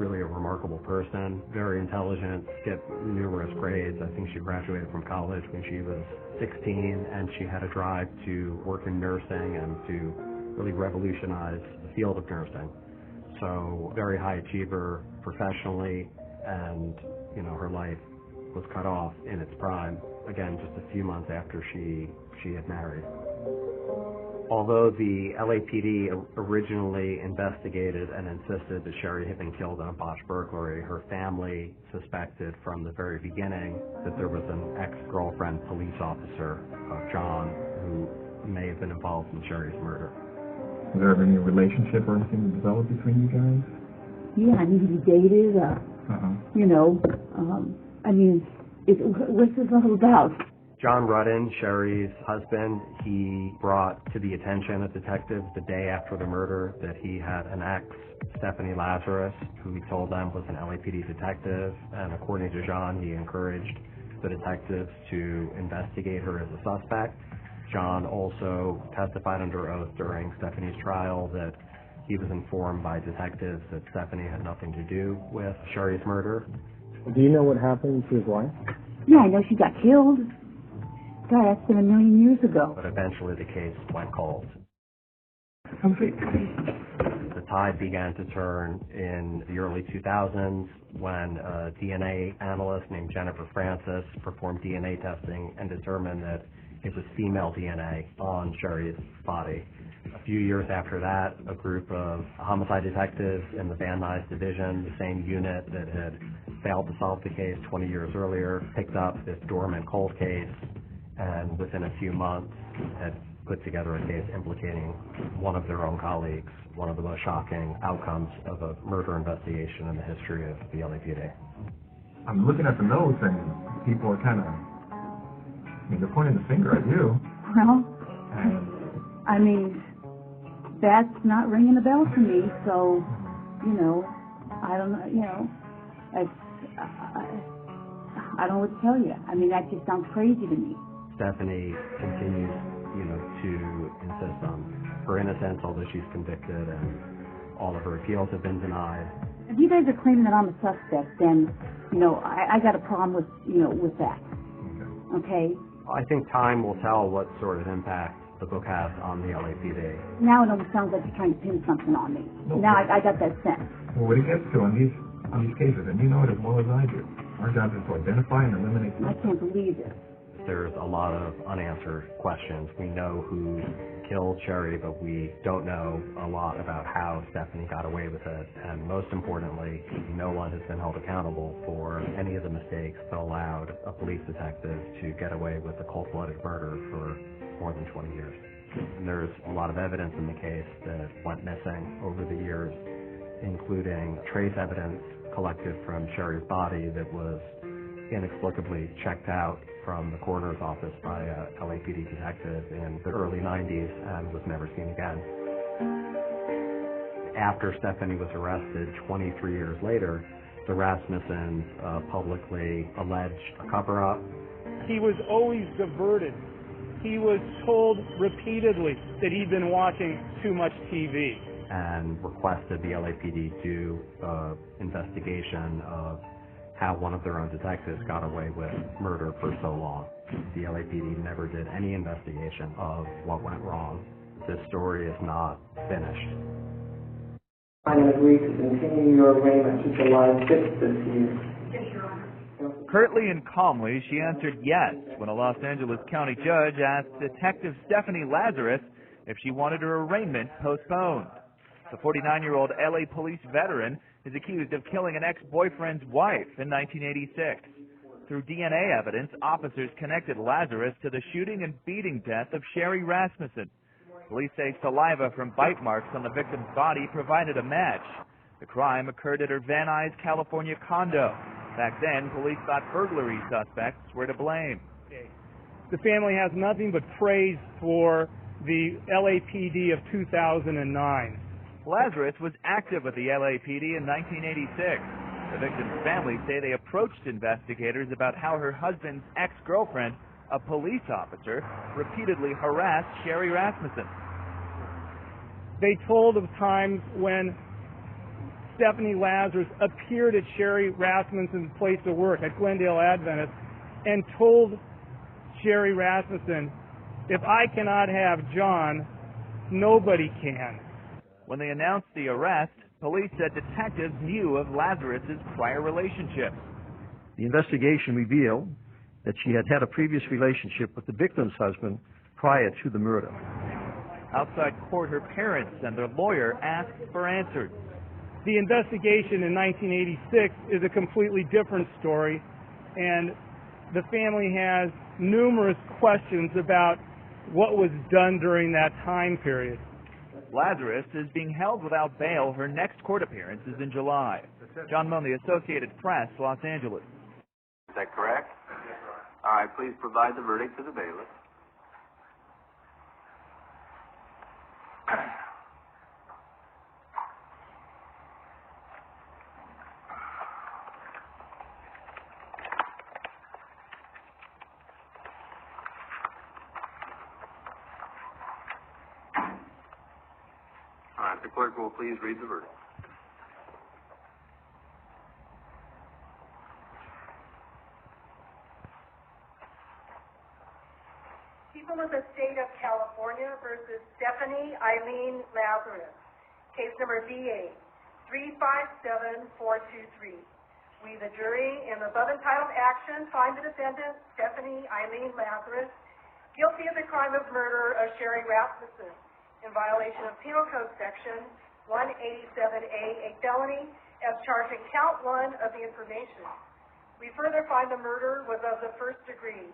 really a remarkable person, very intelligent, skipped numerous grades. I think she graduated from college when she was 16, and she had a drive to work in nursing and to really revolutionize the field of nursing. So very high achiever professionally, and her life was cut off in its prime, again, just a few months after she had married. Although the LAPD originally investigated and insisted that Sherri had been killed in a botched burglary, her family suspected from the very beginning that there was an ex-girlfriend police officer, John, who may have been involved in Sherri's murder. Was there ever any relationship or anything developed between you guys? Yeah, I mean, we dated, what's this all about? John Ruetten, Sherri's husband, he brought to the attention of detectives the day after the murder that he had an ex, Stephanie Lazarus, who he told them was an LAPD detective, and according to John, he encouraged the detectives to investigate her as a suspect. John also testified under oath during Stephanie's trial that he was informed by detectives that Stephanie had nothing to do with Sherri's murder. Do you know what happened to his wife? Yeah, I know she got killed. God, that's been a million years ago. But eventually the case went cold. Okay. The tide began to turn in the early 2000s when a DNA analyst named Jennifer Francis performed DNA testing and determined that it was female DNA on Sherri's body. A few years after that, a group of homicide detectives in the Van Nuys division, the same unit that had failed to solve the case 20 years earlier, picked up this dormant cold case, and within a few months had put together a case implicating one of their own colleagues, one of the most shocking outcomes of a murder investigation in the history of the LAPD. I'm looking at the notes, and people are kind of, they're pointing the finger at you. Well, I mean, that's not ringing a bell to me, so, I don't know, I don't know what to tell you. I mean, that just sounds crazy to me. Stephanie continues, to insist on her innocence, although she's convicted, and all of her appeals have been denied. If you guys are claiming that I'm a suspect, then, I got a problem with, with that. Okay? I think time will tell what sort of impact the book has on the LAPD. Now it almost sounds like you're trying to pin something on me. Now I got that sense. Well, what it gets to on these cases, and you know it as well as I do, our job is to identify and eliminate. I can't believe this. There's a lot of unanswered questions. We know who killed Sherri, but we don't know a lot about how Stephanie got away with it. And most importantly, no one has been held accountable for any of the mistakes that allowed a police detective to get away with a cold-blooded murder for more than 20 years. And there's a lot of evidence in the case that went missing over the years, including trace evidence collected from Sherri's body that was inexplicably checked out from the coroner's office by a LAPD detective in the early 90s and was never seen again. After Stephanie was arrested 23 years later, the Rasmussens publicly alleged a cover-up. He was always diverted. He was told repeatedly that he'd been watching too much TV. And requested the LAPD do an investigation of how one of their own detectives got away with murder for so long. The LAPD never did any investigation of what went wrong. This story is not finished. I agree to continue your arraignment to July 6th this year. Yes, Your Honor. Curtly and calmly, she answered yes when a Los Angeles County judge asked Detective Stephanie Lazarus if she wanted her arraignment postponed. The 49-year-old LA police veteran is accused of killing an ex-boyfriend's wife in 1986. Through DNA evidence, officers connected Lazarus to the shooting and beating death of Sherri Rasmussen. Police say saliva from bite marks on the victim's body provided a match. The crime occurred at her Van Nuys, California condo. Back then, police thought burglary suspects were to blame. The family has nothing but praise for the LAPD of 2009. Lazarus was active with the LAPD in 1986. The victim's family say they approached investigators about how her husband's ex-girlfriend, a police officer, repeatedly harassed Sherri Rasmussen. They told of times when Stephanie Lazarus appeared at Sherri Rasmussen's place of work at Glendale Adventist and told Sherri Rasmussen, "If I cannot have John, nobody can." When they announced the arrest, police said detectives knew of Lazarus' prior relationship. The investigation revealed that she had had a previous relationship with the victim's husband prior to the murder. Outside court, her parents and their lawyer asked for answers. The investigation in 1986 is a completely different story, and the family has numerous questions about what was done during that time period. Lazarus is being held without bail. Her next court appearance is in July. John Moon, the Associated Press, Los Angeles. Is that correct? All right, please provide the verdict to the bailiff. All right, the clerk will please read the verdict. People of the State of California versus Stephanie Ilene Lazarus. Case number BA 357423. We, the jury, in the above entitled action, find the defendant, Stephanie Ilene Lazarus, guilty of the crime of murder of Sherri Rasmussen in violation of Penal Code Section 187A, a felony, as charged in count 1 of the information. We further find the murder was of the first degree.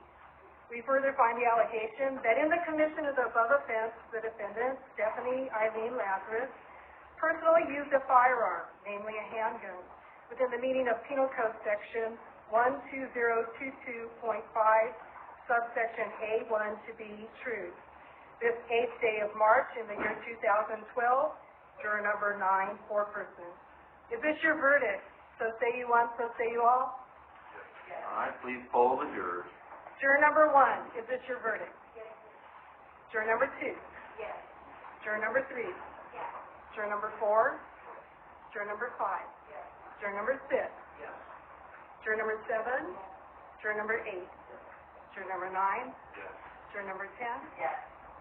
We further find the allegation that in the commission of the above offense, the defendant, Stephanie Ilene Lazarus, personally used a firearm, namely a handgun, within the meaning of Penal Code Section 12022.5, subsection A1 to be true. This 8th day of March in the year 2012, juror number 9, foreperson. Is this your verdict? So say you one, so say you all? Yes. All right, please poll the jurors. Juror number 1, is this your verdict? Yes. Juror number 2? Yes. Juror number 3? Yes. Juror number 4? Juror number 5? Yes. Juror number 6? Yes. Juror number 7? Yes. Juror number 8? Yes. Juror number 9? Yes. Juror number 10? Yes.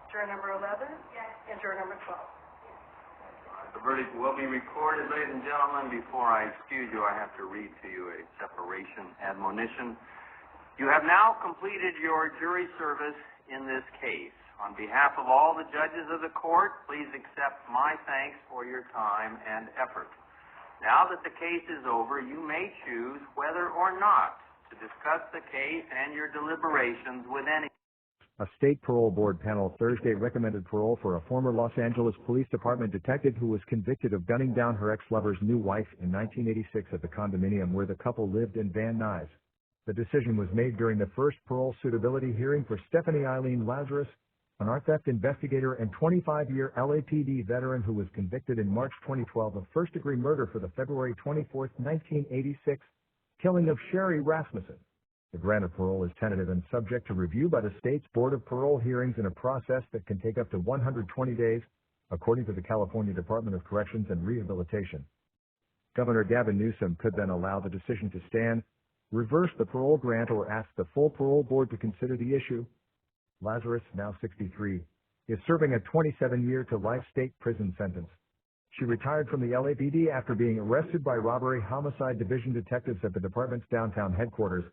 Juror number 11? Yes. And juror number 12? Yes. The verdict will be recorded. Ladies and gentlemen, before I excuse you, I have to read to you a separation admonition. You have now completed your jury service in this case. On behalf of all the judges of the court, please accept my thanks for your time and effort. Now that the case is over, you may choose whether or not to discuss the case and your deliberations with any. A state parole board panel Thursday recommended parole for a former Los Angeles Police Department detective who was convicted of gunning down her ex-lover's new wife in 1986 at the condominium where the couple lived in Van Nuys. The decision was made during the first parole suitability hearing for Stephanie Ilene Lazarus, an art theft investigator and 25-year LAPD veteran who was convicted in March 2012 of first-degree murder for the February 24, 1986, killing of Sherri Rasmussen. The grant of parole is tentative and subject to review by the state's Board of Parole Hearings in a process that can take up to 120 days, according to the California Department of Corrections and Rehabilitation. Governor Gavin Newsom could then allow the decision to stand, reverse the parole grant, or ask the full parole board to consider the issue. Lazarus, now 63, is serving a 27-year to life state prison sentence. She retired from the LAPD after being arrested by robbery homicide division detectives at the department's downtown headquarters,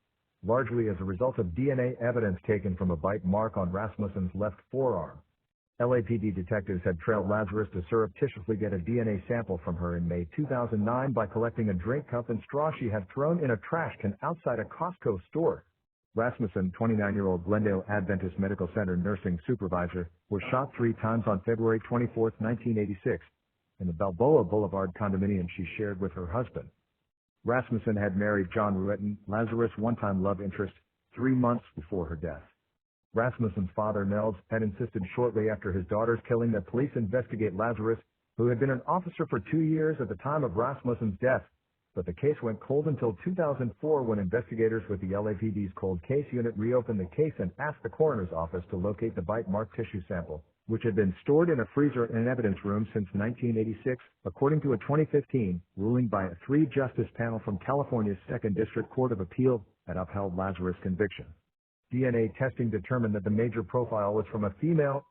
largely as a result of DNA evidence taken from a bite mark on Rasmussen's left forearm. LAPD detectives had trailed Lazarus to surreptitiously get a DNA sample from her in May 2009 by collecting a drink cup and straw she had thrown in a trash can outside a Costco store. Rasmussen, 29-year-old Glendale Adventist Medical Center nursing supervisor, was shot 3 times on February 24, 1986, in the Balboa Boulevard condominium she shared with her husband. Rasmussen had married John Ruetten, Lazarus' one-time love interest, 3 months before her death. Rasmussen's father, Nels, had insisted shortly after his daughter's killing that police investigate Lazarus, who had been an officer for 2 years at the time of Rasmussen's death, but the case went cold until 2004 when investigators with the LAPD's cold case unit reopened the case and asked the coroner's office to locate the bite mark tissue sample, which had been stored in a freezer in an evidence room since 1986, according to a 2015 ruling by a three-justice panel from California's 2nd District Court of Appeal that upheld Lazarus' conviction. DNA testing determined that the major profile was from a female,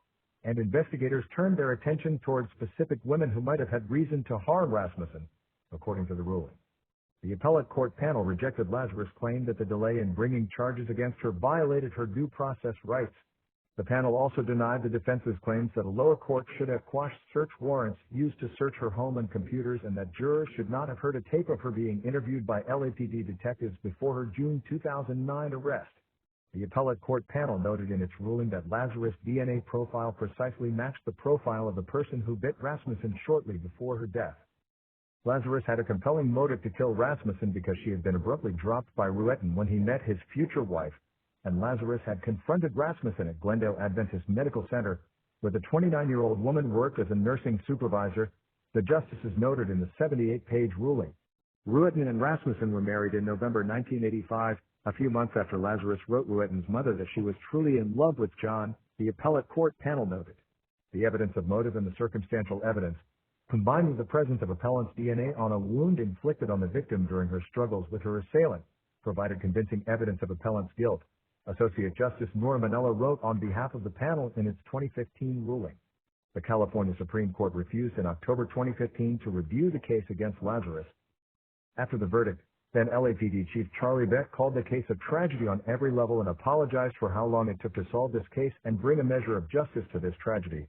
and investigators turned their attention towards specific women who might have had reason to harm Rasmussen, according to the ruling. The appellate court panel rejected Lazarus' claim that the delay in bringing charges against her violated her due process rights. The panel also denied the defense's claims that a lower court should have quashed search warrants used to search her home and computers and that jurors should not have heard a tape of her being interviewed by LAPD detectives before her June 2009 arrest. The appellate court panel noted in its ruling that Lazarus' DNA profile precisely matched the profile of the person who bit Rasmussen shortly before her death. Lazarus had a compelling motive to kill Rasmussen because she had been abruptly dropped by Ruetten when he met his future wife, and Lazarus had confronted Rasmussen at Glendale Adventist Medical Center, where the 29-year-old woman worked as a nursing supervisor, the justices noted in the 78-page ruling. Ruetten and Rasmussen were married in November 1985, a few months after Lazarus wrote Ruetten's mother that she was truly in love with John, the appellate court panel noted. The evidence of motive and the circumstantial evidence, combined with the presence of appellant's DNA on a wound inflicted on the victim during her struggles with her assailant, provided convincing evidence of appellant's guilt. Associate Justice Nora Manella wrote on behalf of the panel in its 2015 ruling. The California Supreme Court refused in October 2015 to review the case against Lazarus. After the verdict, then LAPD Chief Charlie Beck called the case a tragedy on every level and apologized for how long it took to solve this case and bring a measure of justice to this tragedy.